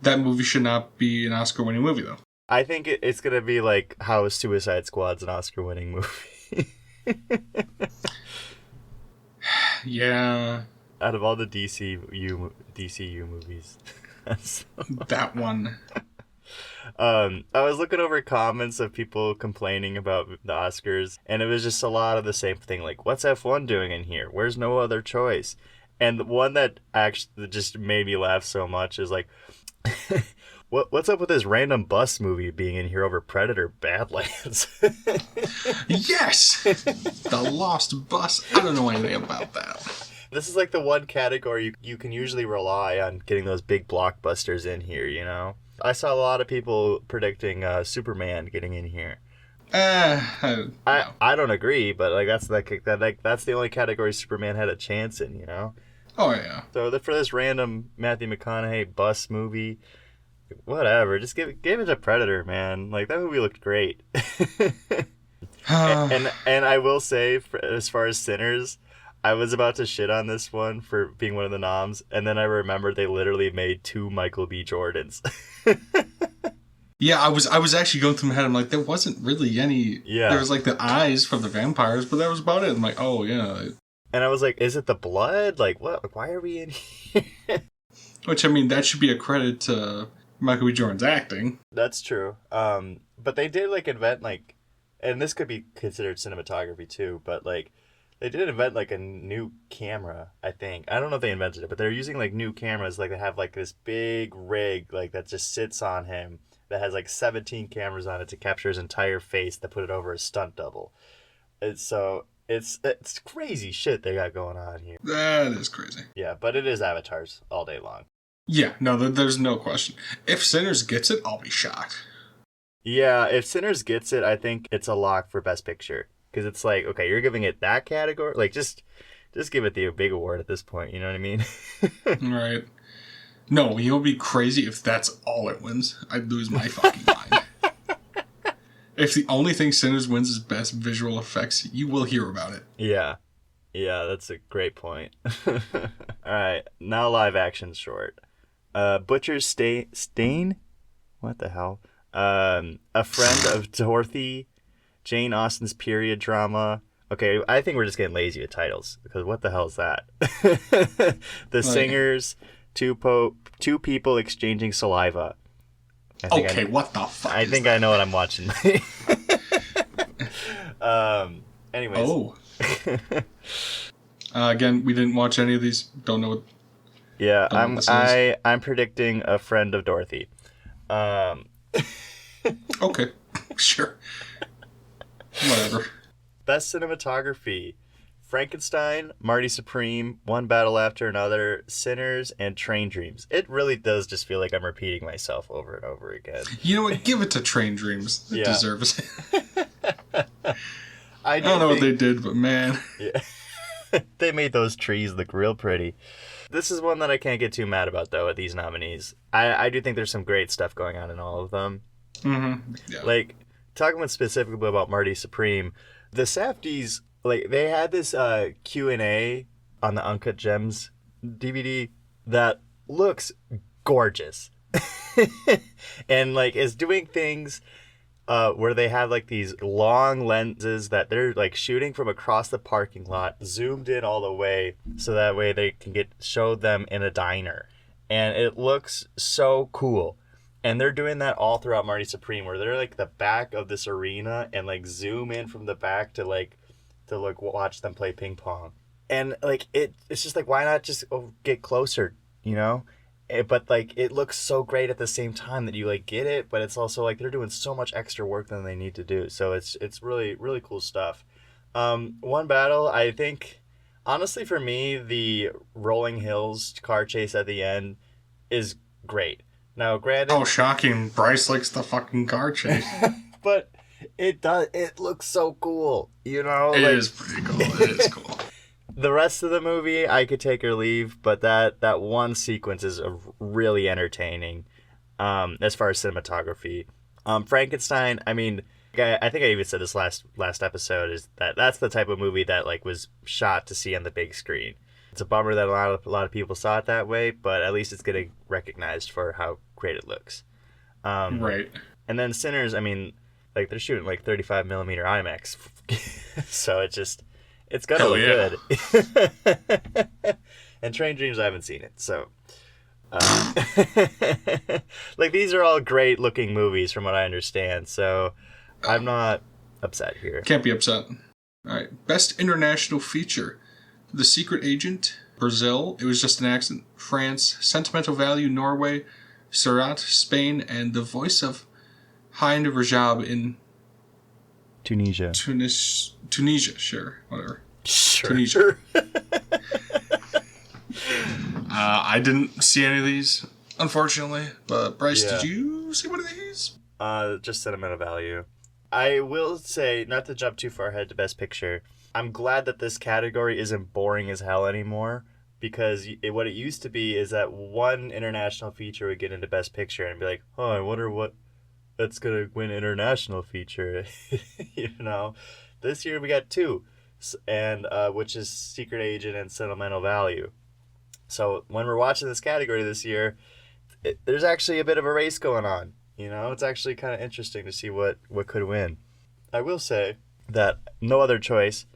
That movie should not be an Oscar-winning movie, though. I think it's going to be like how Suicide Squad's an Oscar-winning movie. Yeah. Out of all the DCU movies. That one. I was looking over comments of people complaining about the Oscars, and it was just a lot of the same thing. Like, what's F1 doing in here? Where's No Other Choice? And the one that actually just made me laugh so much is like, what's up with this random bus movie being in here over Predator Badlands? Yes! The Lost Bus. I don't know anything about that. This is like the one category you can usually rely on getting those big blockbusters in here, you know? I saw a lot of people predicting Superman getting in here. I don't agree, but like that's the only category Superman had a chance in, you know? Oh, yeah. So for this random Matthew McConaughey bus movie, whatever, just give it to Predator, man. Like, that movie looked great. and I will say, as far as Sinners, I was about to shit on this one for being one of the noms, and then I remembered they literally made 2 Michael B. Jordans. Yeah, I was actually going through my head. I'm like, there wasn't really any. Yeah. There was like the eyes from the vampires, but that was about it. I'm like, oh yeah. And I was like, is it the blood? Like, what? Why are we in here? Which, I mean, that should be a credit to Michael B. Jordan's acting. That's true. But they did like invent like, and this could be considered cinematography too, but like they did invent like a new camera, I think. I don't know if they invented it, but they're using like new cameras. Like they have like this big rig like that just sits on him that has like 17 cameras on it to capture his entire face that put it over a stunt double. It's crazy shit they got going on here. That is crazy. Yeah, but it is avatars all day long. Yeah, no, there's no question. If Sinners gets it, I'll be shocked. Yeah, if Sinners gets it, I think it's a lock for Best Picture. Because it's like, okay, you're giving it that category? Like, just give it the big award at this point, you know what I mean? Right. No, you'll be crazy if that's all it wins. I'd lose my fucking mind. If the only thing Sinners wins is Best Visual Effects, you will hear about it. Yeah. Yeah, that's a great point. All right, now live action short. Butcher's Stain? What the hell? A Friend of Dorothy, Jane Austen's period drama. Okay, I think we're just getting lazy with titles, because what the hell is that? The Singers, two people exchanging saliva. What the fuck? I think I know what I'm watching. Anyways. Oh. Again, we didn't watch any of these. Don't know what. Yeah, I'm predicting A Friend of Dorothy. Okay, sure. Whatever. Best cinematography: Frankenstein, Marty Supreme, One Battle After Another, Sinners, and Train Dreams. It really does just feel like I'm repeating myself over and over again. You know what? Give it to Train Dreams. It deserves it. I don't know what they did, but man. Yeah. They made those trees look real pretty. This is one that I can't get too mad about, though, at these nominees. I do think there's some great stuff going on in all of them. Mm-hmm. Yeah. Like, talking specifically about Marty Supreme, the Safdies, like, they had this Q&A on the Uncut Gems DVD that looks gorgeous. And, like, is doing things where they have, like, these long lenses that they're, like, shooting from across the parking lot, zoomed in all the way, so that way they can show them in a diner. And it looks so cool. And they're doing that all throughout Marty Supreme, where they're, like, the back of this arena and, like, zoom in from the back to watch them play ping pong. And, like, it's just, like, why not just get closer, you know? But, like, it looks so great at the same time that you, like, get it, but it's also, like, they're doing so much extra work than they need to do. So it's really, really cool stuff. One Battle, I think, honestly, for me, the Rolling Hills car chase at the end is great. Now, granted... Oh, shocking. Bryce likes the fucking car chase. But it looks so cool, you know? It is pretty cool. It is cool. The rest of the movie, I could take or leave, but that one sequence is really entertaining as far as cinematography. Frankenstein, I mean, I think I even said this last episode, is that's the type of movie that, like, was shot to see on the big screen. It's a bummer that a lot of people saw it that way, but at least it's getting recognized for how great it looks. Right. And then Sinners, I mean, like, they're shooting, like, 35 millimeter IMAX. So it's gonna look good. And Train Dreams, I haven't seen it, so like, these are all great looking movies from what I understand, so I'm not upset here. Can't be upset. All right, Best International Feature: The Secret Agent, Brazil, It Was Just an Accident, France, Sentimental Value, Norway, Surat, Spain, and The Voice of Hind Rajab in Tunisia, sure, whatever. Sure. Tunisia. I didn't see any of these, unfortunately. But Bryce, did you see one of these? Just Sentimental Value. I will say, not to jump too far ahead to Best Picture, I'm glad that this category isn't boring as hell anymore, because what it used to be is that one international feature would get into Best Picture and be like, oh, I wonder what that's gonna win international feature. You know, this year we got two, and which is Secret Agent and Sentimental Value. So when we're watching this category this year, there's actually a bit of a race going on. You know, it's actually kind of interesting to see what could win. I will say that No Other Choice,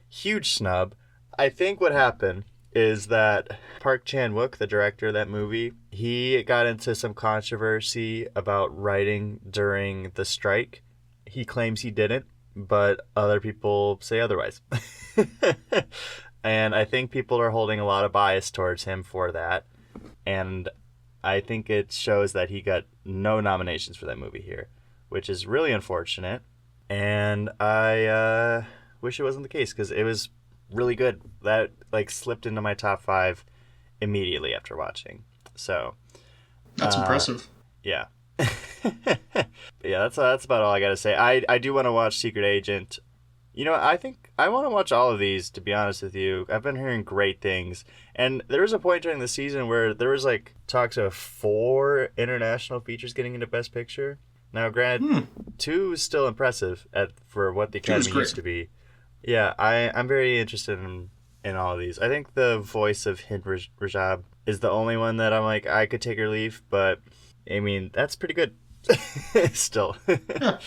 huge snub. I think what happened is that Park Chan-wook, the director of that movie, he got into some controversy about writing during the strike. He claims he didn't, but other people say otherwise. And I think people are holding a lot of bias towards him for that. And I think it shows that he got no nominations for that movie here, which is really unfortunate. And I wish it wasn't the case because it was really good. That like slipped into my top 5 immediately after watching. So that's impressive. Yeah. Yeah, that's about all I gotta say. I do want to watch Secret Agent. You know, I think I want to watch all of these, to be honest with you. I've been hearing great things. And there was a point during the season where there was like talks of 4 international features getting into Best Picture. Now, granted, 2 is still impressive for what the Academy used to be. Yeah, I'm very interested in all of these. I think the voice of Hind Rajab is the only one that I'm like, I could take or leave, but I mean, that's pretty good still. Yeah.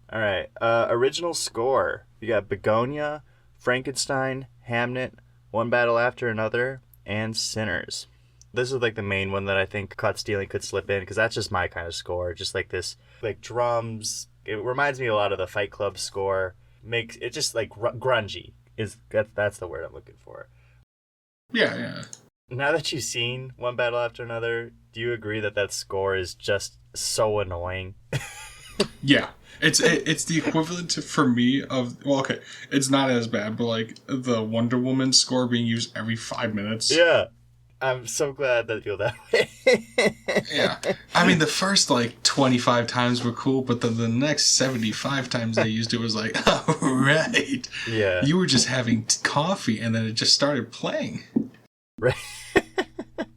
All right. Original score. You got Begonia, Frankenstein, Hamnet, One Battle After Another, and Sinners. This is like the main one that I think Caught Stealing could slip in because that's just my kind of score. Just like this, like drums. It reminds me a lot of the Fight Club score. Makes it just like grungy. That's the word I'm looking for. Yeah. Now that you've seen One Battle After Another, do you agree that score is just so annoying? Yeah. It's the equivalent for me of, well, okay, it's not as bad, but like the Wonder Woman score being used every 5 minutes. Yeah. I'm so glad that you feel that way. Yeah. I mean, the first like 25 times were cool, but then the next 75 times they used it was like, all right. Yeah. You were just having coffee and then it just started playing. Right.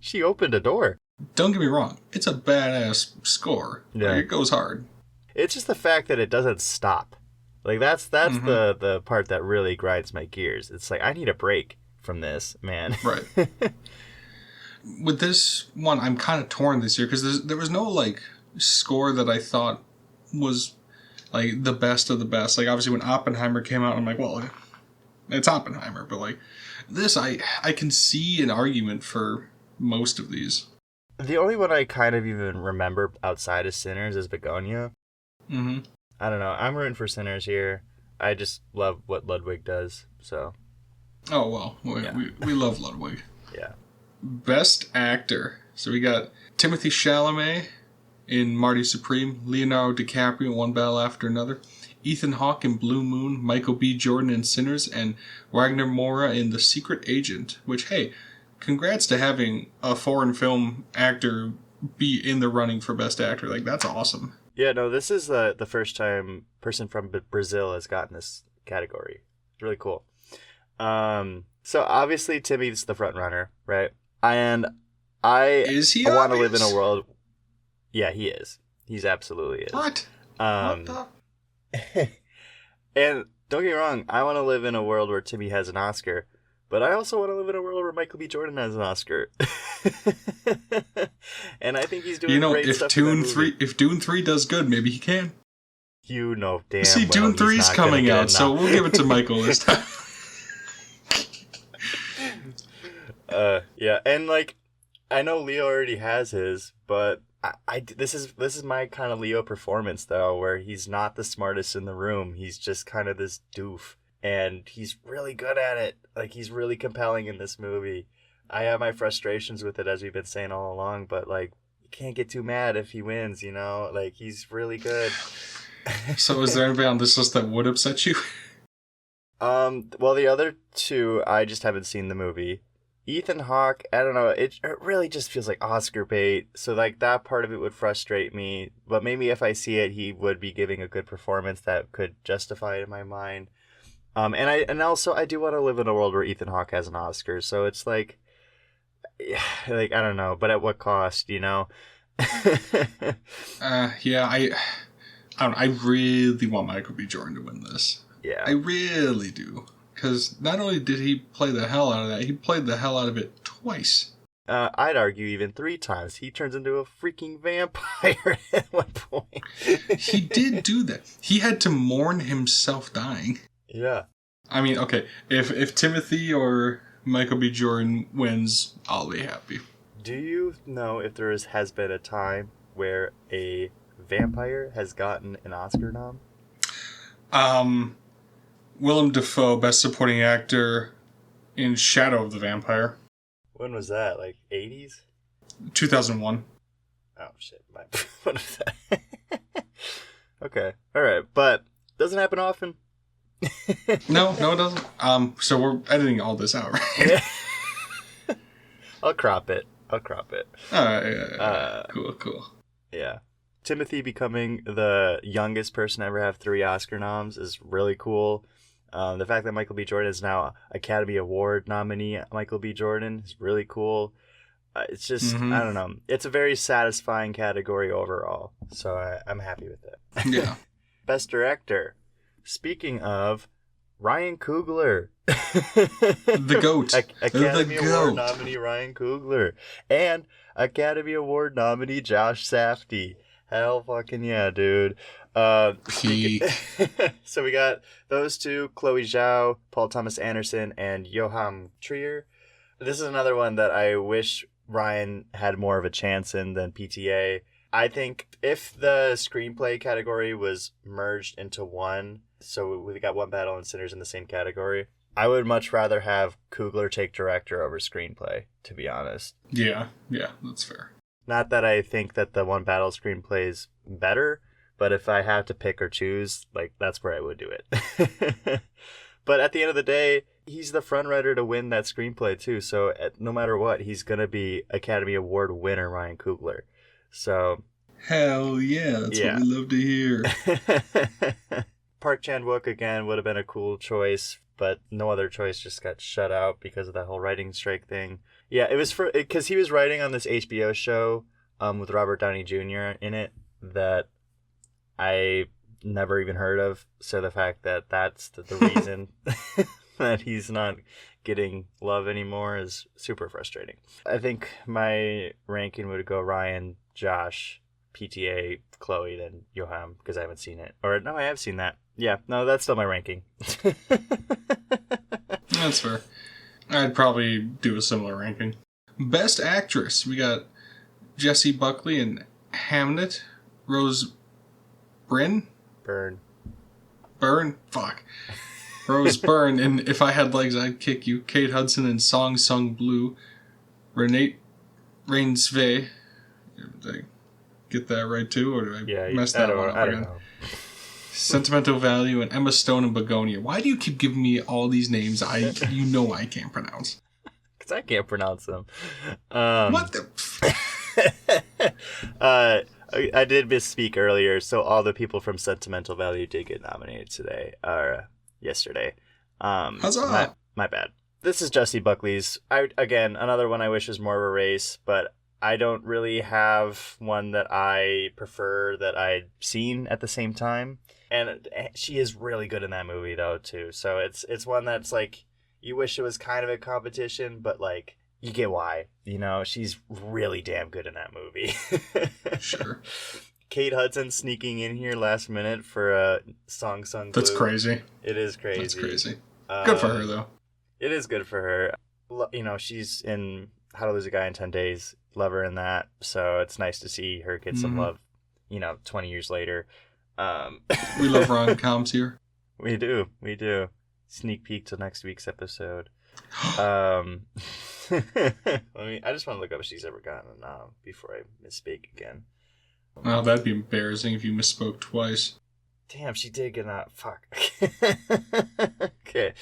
She opened a door. Don't get me wrong. It's a badass score. Yeah. Like, it goes hard. It's just the fact that it doesn't stop. Like that's the part that really grinds my gears. It's like I need a break from this, man. Right. With this one, I'm kind of torn this year because there was no like score that I thought was like the best of the best. Like obviously when Oppenheimer came out, I'm like, well, it's Oppenheimer, but like this, I can see an argument for most of these. The only one I kind of even remember outside of Sinners is Begonia. Mm-hmm. I don't know. I'm rooting for Sinners here. I just love what Ludwig does. So. Oh well, we love Ludwig. Yeah. Best actor. So we got Timothée Chalamet in Marty Supreme, Leonardo DiCaprio in One Battle After Another, Ethan Hawke in Blue Moon, Michael B. Jordan in Sinners, and Wagner Moura in The Secret Agent. Which, hey, congrats to having a foreign film actor be in the running for Best Actor. Like, that's awesome. Yeah, no, this is the first time person from Brazil has gotten this category. It's really cool. So obviously Timmy's the front runner, right? And I want to live in a world. Yeah, he is. He's absolutely is. What? What the? And don't get me wrong, I want to live in a world where Timmy has an Oscar, but I also want to live in a world where Michael B. Jordan has an Oscar. And I think he's doing great stuff. If Dune 3 does good, maybe he can. You know damn See, well Dune 3's coming out, so we'll give it to Michael this time. Yeah, and like, I know Leo already has his, but this is my kind of Leo performance though, where he's not the smartest in the room. He's just kind of this doof, and he's really good at it. Like, he's really compelling in this movie. I have my frustrations with it, as we've been saying all along, but like, you can't get too mad if he wins, you know? Like, he's really good. So is there anybody on this list that would upset you? Well, the other two, I just haven't seen the movie. Ethan Hawke, I don't know, it really just feels like Oscar bait, so like that part of it would frustrate me, but maybe if I see it, he would be giving a good performance that could justify it in my mind. And also I do want to live in a world where Ethan Hawke has an Oscar, so it's like I don't know, but at what cost, you know? Yeah, I don't know, I really want Michael B. Jordan to win this. Yeah. I really do. Because not only did he play the hell out of that, he played the hell out of it twice. I'd argue even 3 times. He turns into a freaking vampire at one point. He did do that. He had to mourn himself dying. Yeah. I mean, okay, if Timothy or Michael B. Jordan wins, I'll be happy. Do you know if has been a time where a vampire has gotten an Oscar nom? Willem Dafoe, Best Supporting Actor in Shadow of the Vampire. When was that? Like 80s? 2001. Oh, shit. What is that? Okay. All right. But doesn't happen often. No, it doesn't. So we're editing all this out, right? I'll crop it. Cool. Yeah. Timothy becoming the youngest person to ever have 3 Oscar noms is really cool. The fact that Michael B. Jordan is now Academy Award nominee Michael B. Jordan is really cool. It's just, I don't know. It's a very satisfying category overall. So I'm happy with it. Yeah. Best Director. Speaking of, Ryan Coogler. The GOAT. Academy Award nominee Ryan Coogler. And Academy Award nominee Josh Safdie. Hell fucking yeah, dude. Peak. So we got those two, Chloe Zhao, Paul Thomas Anderson, and Johan Trier. This is another one that I wish Ryan had more of a chance in than PTA. I think if the screenplay category was merged into one, so we got One Battle and Sinners in the same category, I would much rather have Coogler take director over screenplay, to be honest. Yeah, that's fair. Not that I think that the One Battle screenplay is better, but if I have to pick or choose, like, that's where I would do it. But at the end of the day, he's the front runner to win that screenplay too. So no matter what, he's going to be Academy Award winner Ryan Coogler. So hell yeah, that's what we love to hear. Park Chan-wook again would have been a cool choice, but no other choice just got shut out because of that whole writing strike thing. Yeah, it was because he was writing on this HBO show with Robert Downey Jr. in it that I never even heard of. So the fact that that's the reason that he's not getting love anymore is super frustrating. I think my ranking would go Ryan, Josh, PTA, Chloe, then Johan, because I haven't seen it. Or no, I have seen that. Yeah, no, that's still my ranking. That's fair. I'd probably do a similar ranking. Best Actress. We got Jessie Buckley in Hamnet. Rose Byrne? Fuck. Rose Byrne in If I Had Legs, I'd Kick You. Kate Hudson in Song Sung Blue. Renate Rainsvey. Did I get that right too? Or did I mess that one up again? I don't know. Sentimental Value and Emma Stone and Begonia. Why do you keep giving me all these names I can't pronounce? Because I can't pronounce them. What the... I did misspeak earlier, so all the people from Sentimental Value did get nominated today, or yesterday. Huzzah! My bad. This is Jessie Buckley's. Again, another one I wish was more of a race, but I don't really have one that I prefer that I'd seen at the same time. And she is really good in that movie, though, too. So it's one that's like, you wish it was kind of a competition, but like, you get why. You know, she's really damn good in that movie. Sure. Kate Hudson sneaking in here last minute for a Song Sung Blue. That's crazy. It is crazy. That's crazy. Good for her, though. It is good for her. You know, she's in How to Lose a Guy in 10 Days. Love her in that. So it's nice to see her get some love, 20 years later. We love rom-coms here. We do. Sneak peek to next week's episode. I just want to look up if she's ever gotten a nom before I misspeak again. Well, that'd be embarrassing if you misspoke twice. Damn, she did get a nom. Fuck. Okay.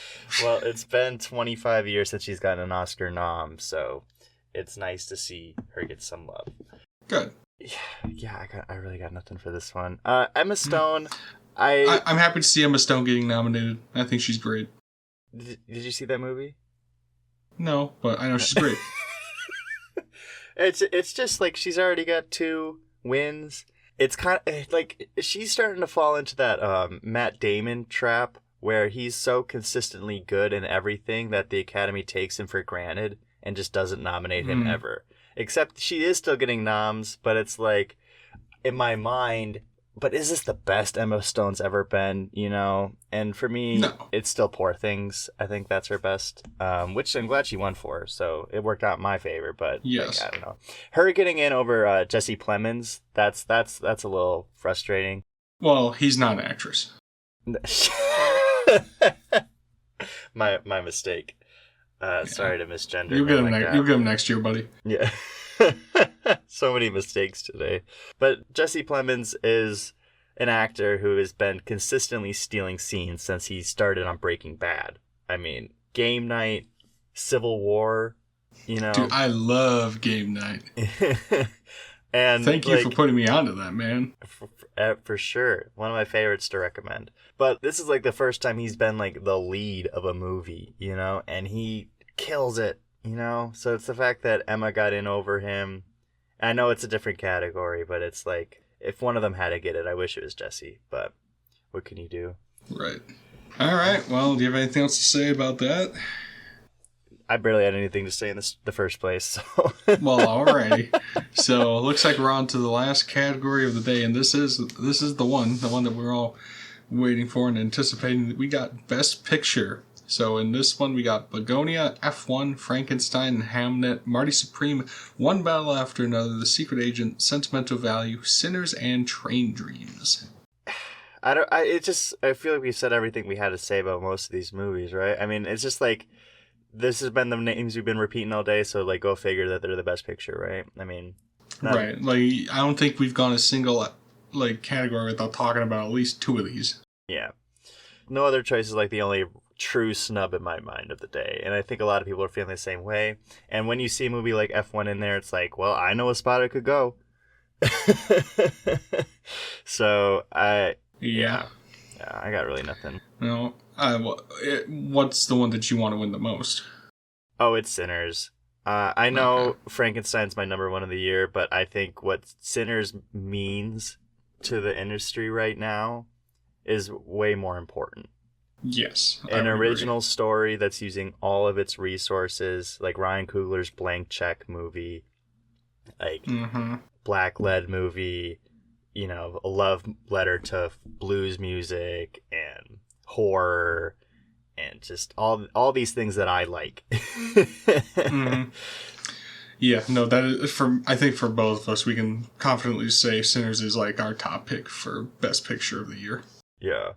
Well, it's been 25 years since she's gotten an Oscar nom, so it's nice to see her get some love. Good. Yeah, I really got nothing for this one. Emma Stone, I'm happy to see Emma Stone getting nominated. I think she's great. Did you see that movie? No, but I know she's great. It's just like she's already got 2 wins. It's kind of like she's starting to fall into that Matt Damon trap where he's so consistently good in everything that the Academy takes him for granted and just doesn't nominate him ever. Except she is still getting noms, but it's like, in my mind, but is this the best Emma Stone's ever been, you know? And for me, No. it's still Poor Things. I think that's her best, which I'm glad she won for, so it worked out in my favor, but Yes. like, I don't know. Her getting in over Jesse Plemons, that's a little frustrating. Well, he's not an actress. my mistake. Sorry to misgender. You'll get him next year, buddy. Yeah. So many mistakes today. But Jesse Plemons is an actor who has been consistently stealing scenes since he started on Breaking Bad. I mean, Game Night, Civil War, you know. Dude, I love Game Night. And thank you for putting me onto that, man. For sure. One of my favorites to recommend. But this is like the first time he's been like the lead of a movie, you know, and he kills it, you know. So it's the fact that Emma got in over him. I know it's a different category, but it's like, if one of them had to get it, I wish it was Jesse. But what can you do? Right. All right. Well, do you have anything else to say about that? I barely had anything to say in the first place. So. Well, alrighty. So it looks like we're on to the last category of the day, and this is the one that we're all waiting for and anticipating. We got Best Picture. So in this one, we got Begonia, F1, Frankenstein, and Hamnet, Marty Supreme, One Battle After Another, The Secret Agent, Sentimental Value, Sinners, and Train Dreams. I feel like we said everything we had to say about most of these movies, right? I mean, it's just like, this has been the names we've been repeating all day, so like, go figure that they're the Best Picture, right? I mean, right. Like, I don't think we've gone a single like category without talking about at least two of these. Yeah. No Other Choice is like the only true snub in my mind of the day, and I think a lot of people are feeling the same way. And when you see a movie like F1 in there, it's like, well, I know a spot it could go. So I got really nothing. No, what's the one that you want to win the most? Oh, it's Sinners. I know Frankenstein's my number one of the year, but I think what Sinners means to the industry right now is way more important. Yes. An original story that's using all of its resources, like Ryan Coogler's Blank Check movie, like Black Lead movie, you know, a love letter to blues music and horror and just all these things that I like. Yeah, no, that is I think for both of us, we can confidently say Sinners is like our top pick for Best Picture of the year. Yeah.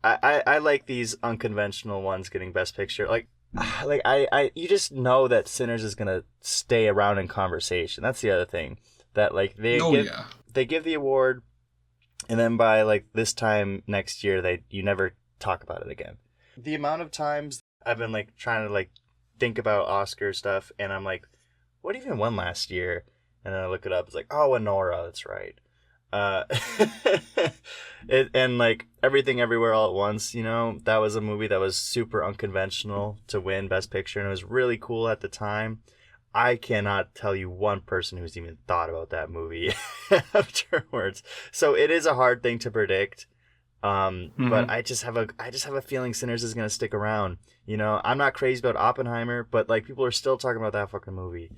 I like these unconventional ones getting Best Picture. Like I you just know that Sinners is gonna stay around in conversation. That's the other thing. That like they give the award, and then by like this time next year you never talk about it again. The amount of times I've been like trying to like think about Oscar stuff, and I'm like, what even won last year? And then I look it up. It's like, oh, Anora, that's right. And like Everything Everywhere All at Once, you know, that was a movie that was super unconventional to win Best Picture, and it was really cool at the time. I cannot tell you one person who's even thought about that movie afterwards. So it is a hard thing to predict. But I just have a feeling Sinners is gonna stick around. You know, I'm not crazy about Oppenheimer, but like people are still talking about that fucking movie.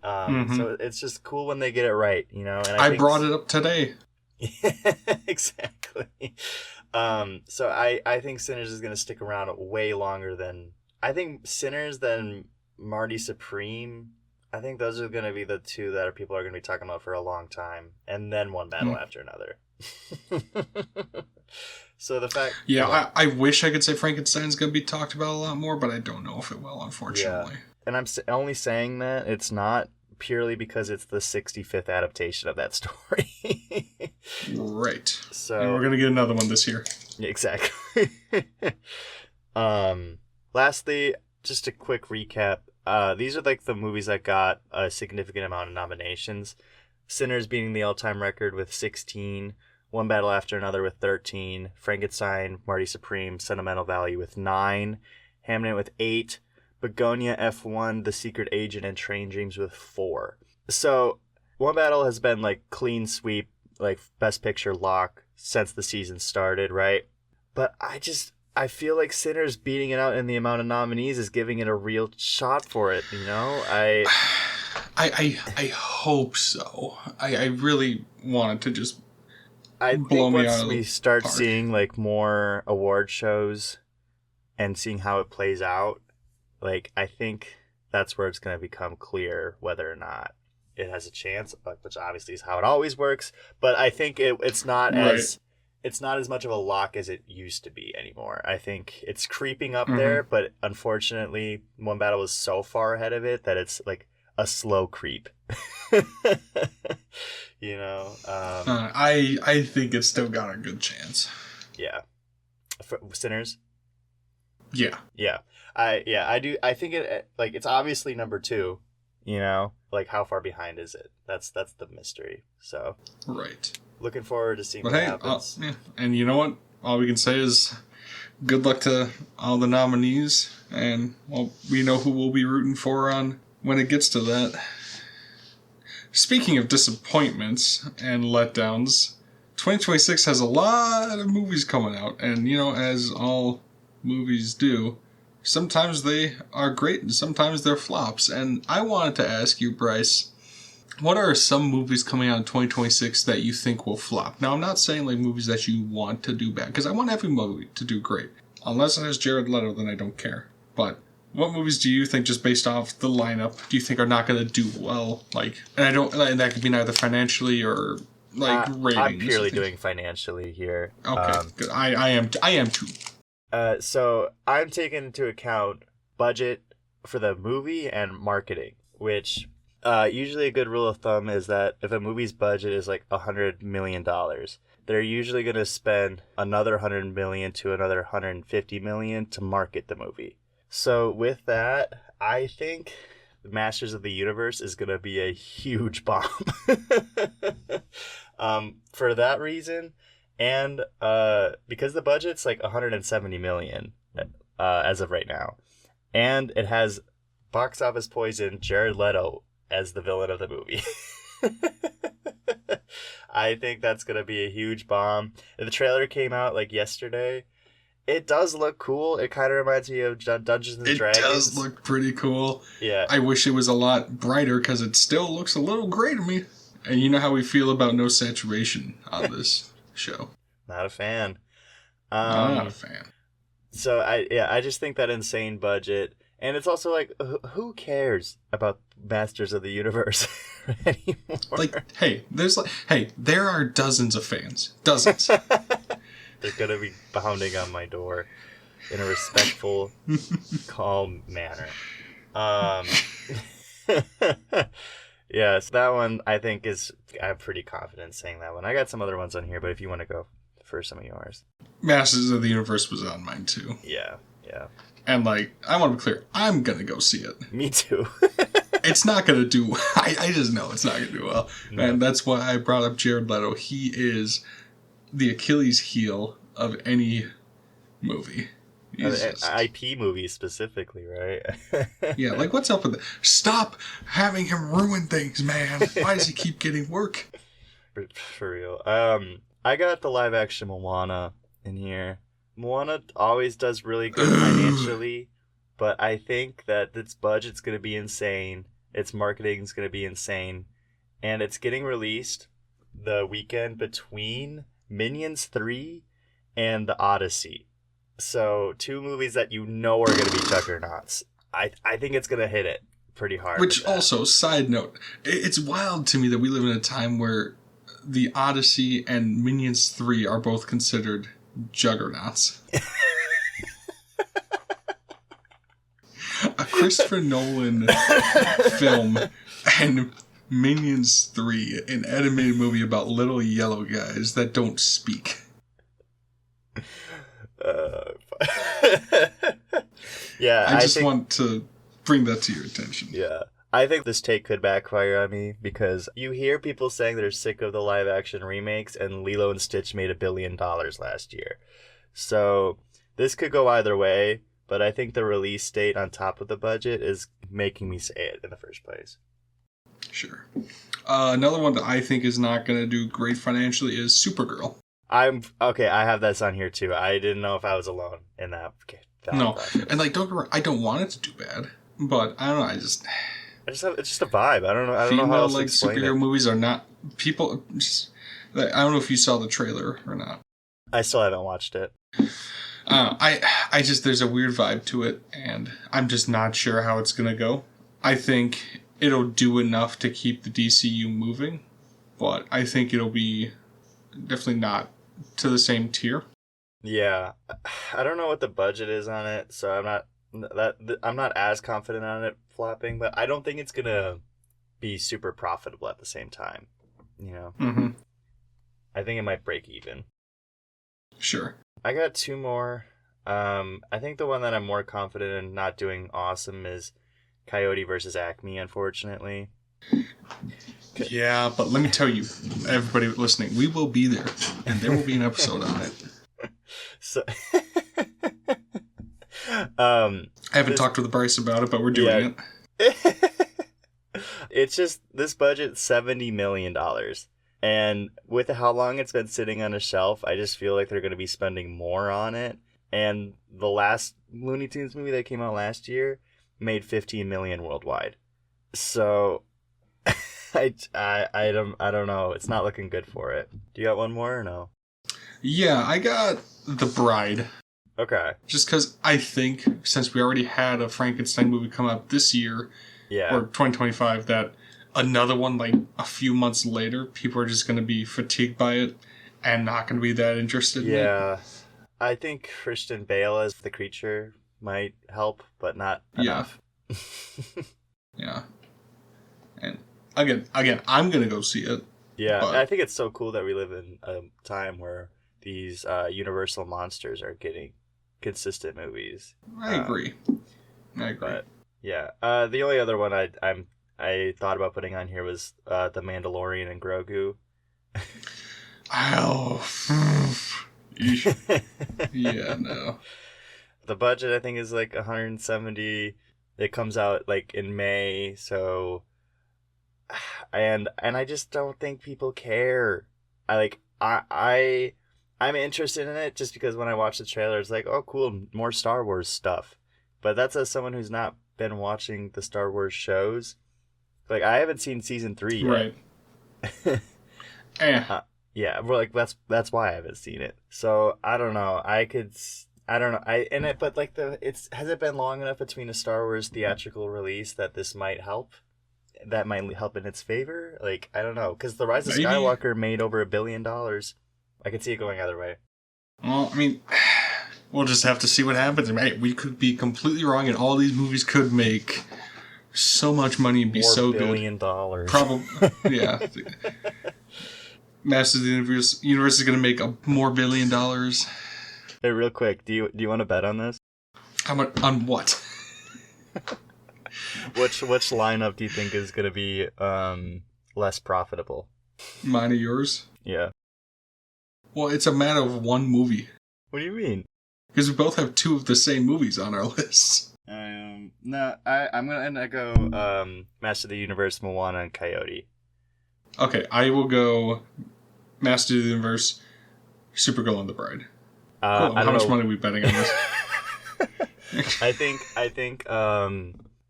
So it's just cool when they get it right, you know. And I brought it up today. Exactly. So I think Sinners is gonna stick around way longer than Sinners than Marty Supreme. I think those are gonna be the two that people are gonna be talking about for a long time, and then One Battle After Another. So the fact, I wish I could say Frankenstein's gonna be talked about a lot more, but I don't know if it will, unfortunately. Yeah. And I'm only saying that it's not purely because it's the 65th adaptation of that story. Right. So and we're gonna get another one this year. Exactly. Lastly, just a quick recap. These are like the movies that got a significant amount of nominations. Sinners beating the all-time record with 16, One Battle After Another with 13, Frankenstein, Marty Supreme, Sentimental Value with 9, Hamnet with 8, Begonia, F1, The Secret Agent, and Train Dreams with 4. So One Battle has been like clean sweep, like Best Picture lock since the season started, right? But I feel like Sinners beating it out in the amount of nominees is giving it a real shot for it, you know? I hope so. I really wanted to just I blow think me out once of we the start park. seeing like more award shows and seeing how it plays out, like I think that's where it's going to become clear whether or not it has a chance, which obviously is how it always works. But I think it's not Right. it's not as much of a lock as it used to be anymore. I think it's creeping up Mhm. there, but unfortunately, One Battle was so far ahead of it that it's like a slow creep. You know, I think it's still got a good chance. yeah. For Sinners, Yeah. yeah, I do. I think it like it's obviously number two. You know, like how far behind is it? That's the mystery. So Right. looking forward to seeing But what hey, happens. yeah. And you know what? All we can say is good luck to all the nominees, and well, we know who we'll be rooting for on when it gets to that. Speaking of disappointments and letdowns, 2026 has a lot of movies coming out, and you know, as all movies do, sometimes they are great and sometimes they're flops. And I wanted to ask you, Bryce, what are some movies coming out in 2026 that you think will flop? Now, I'm not saying like movies that you want to do bad, because I want every movie to do great. Unless it has Jared Leto, then I don't care. But what movies do you think, just based off the lineup, do you think are not going to do well? Like, and that could be neither financially or like ratings. I'm purely doing financially here. Okay, good. I am too. So I'm taking into account budget for the movie and marketing, which usually a good rule of thumb is that if a movie's budget is like $100 million, they're usually going to spend another $100 million to another $150 million to market the movie. So with that, I think Masters of the Universe is going to be a huge bomb. For that reason, and because the budget's like 170 million as of right now, and it has box office poison Jared Leto as the villain of the movie. I think that's going to be a huge bomb. The trailer came out like yesterday. It does look cool. It kind of reminds me of Dungeons and Dragons. It does look pretty cool. Yeah. I wish it was a lot brighter because it still looks a little gray to me. And you know how we feel about no saturation on this show. Not a fan. Not a fan. So I just think that insane budget, and it's also like, who cares about Masters of the Universe anymore? Like, there are dozens of fans, dozens. They're gonna be pounding on my door in a respectful, calm manner. Yeah, so that one I think I'm pretty confident saying that one. I got some other ones on here, but if you want to go for some of yours. Masters of the Universe was on mine too. Yeah. And like, I want to be clear, I'm gonna go see it. Me too. It's not gonna do. I just know it's not gonna do well, no. And that's why I brought up Jared Leto. He is the Achilles heel of any movie. IP movie specifically, right? Yeah, like what's up with it? Stop having him ruin things, man. Why does he keep getting work? For real. I got the live action Moana in here. Moana always does really good financially, but I think that its budget's going to be insane. Its marketing's going to be insane. And it's getting released the weekend between Minions 3 and The Odyssey. So, two movies that you know are going to be juggernauts. I think it's going to hit it pretty hard. Which also, side note, it's wild to me that we live in a time where The Odyssey and Minions 3 are both considered juggernauts. A Christopher Nolan film and Minions 3, an animated movie about little yellow guys that don't speak. Yeah, I just want to bring that to your attention. Yeah. I think this take could backfire on me because you hear people saying they're sick of the live action remakes, and Lilo and Stitch made $1 billion last year. So this could go either way, but I think the release date on top of the budget is making me say it in the first place. Sure. Another one that I think is not going to do great financially is Supergirl. Okay, I have this on here too. I didn't know if I was alone in that. No, process. And like, don't get me wrong, I don't want it to do bad, but I don't know. It's just a vibe. I don't know how else like to explain superhero it. movies are not people. I don't know if you saw the trailer or not. I still haven't watched it. I just, there's a weird vibe to it, and I'm just not sure how it's going to go. I think it'll do enough to keep the DCU moving, but I think it'll be definitely not to the same tier. Yeah. I don't know what the budget is on it, so I'm not as confident on it flopping, but I don't think it's going to be super profitable at the same time. You know? Mm-hmm. I think it might break even. Sure. I got two more. I think the one that I'm more confident in not doing awesome is Coyote versus Acme, unfortunately. Yeah, but let me tell you, everybody listening, we will be there, and there will be an episode on it. So, I haven't talked with Bryce about it, but we're doing it. It's just, this budget's $70 million. And with how long it's been sitting on a shelf, I just feel like they're going to be spending more on it. And the last Looney Tunes movie that came out last year made $15 million worldwide. So I don't know. It's not looking good for it. Do you got one more or no? Yeah, I got The Bride. Okay. Just because I think since we already had a Frankenstein movie come out this year, or 2025, that another one like a few months later, people are just going to be fatigued by it and not going to be that interested in it. Yeah. I think Christian Bale as the creature might help, but not enough. Yeah. And again, I'm going to go see it. Yeah, but I think it's so cool that we live in a time where these Universal monsters are getting consistent movies. I agree. But yeah, the only other one I thought about putting on here was The Mandalorian and Grogu. Yeah, no. The budget I think is like 170. It comes out like in May, so and I just don't think people care. I'm interested in it just because when I watch the trailer, it's like, oh, cool, more Star Wars stuff. But that's as someone who's not been watching the Star Wars shows. Like, I haven't seen season 3 yet. Right. Yeah, well, like that's why I haven't seen it. So I don't know. I don't know. But like has it been long enough between a Star Wars theatrical release that this might help? That might help in its favor. Like, I don't know, because The Rise of Skywalker made over $1 billion. I could see it going either way. Well, I mean, we'll just have to see what happens. Right? We could be completely wrong, and all these movies could make so much money and be so good. $1 billion. Probably, yeah. Masters of the Universe is going to make more $1 billion. Hey, real quick, do you want to bet on this? On what? Which lineup do you think is going to be less profitable? Mine or yours? Yeah. Well, it's a matter of one movie. What do you mean? Because we both have two of the same movies on our list. No, I'm going to go Master of the Universe, Moana, and Coyote. Okay, I will go Master of the Universe, Supergirl, and The Bride. Cool. How much money are we betting on this? I think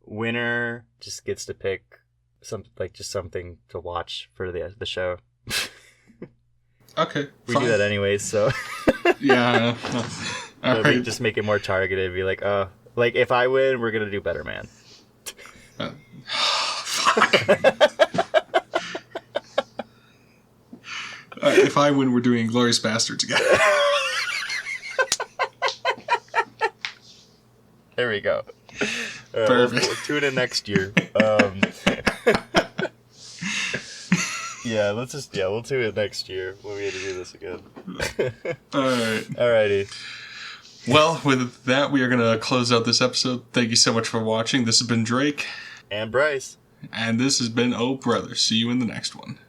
winner just gets to pick something to watch for the show. Okay, we do that anyways, so yeah. So right. We just make it more targeted. Be like, like if I win, we're gonna do Better Man. Fuck. If I win, we're doing Glorious Bastards again. There we go. Perfect. We'll tune in next year. Yeah, we'll tune in next year when we get to do this again. Alright. Alrighty. Well, with that, we are going to close out this episode. Thank you so much for watching. This has been Drake. And Bryce. And this has been Oh Brother. See you in the next one.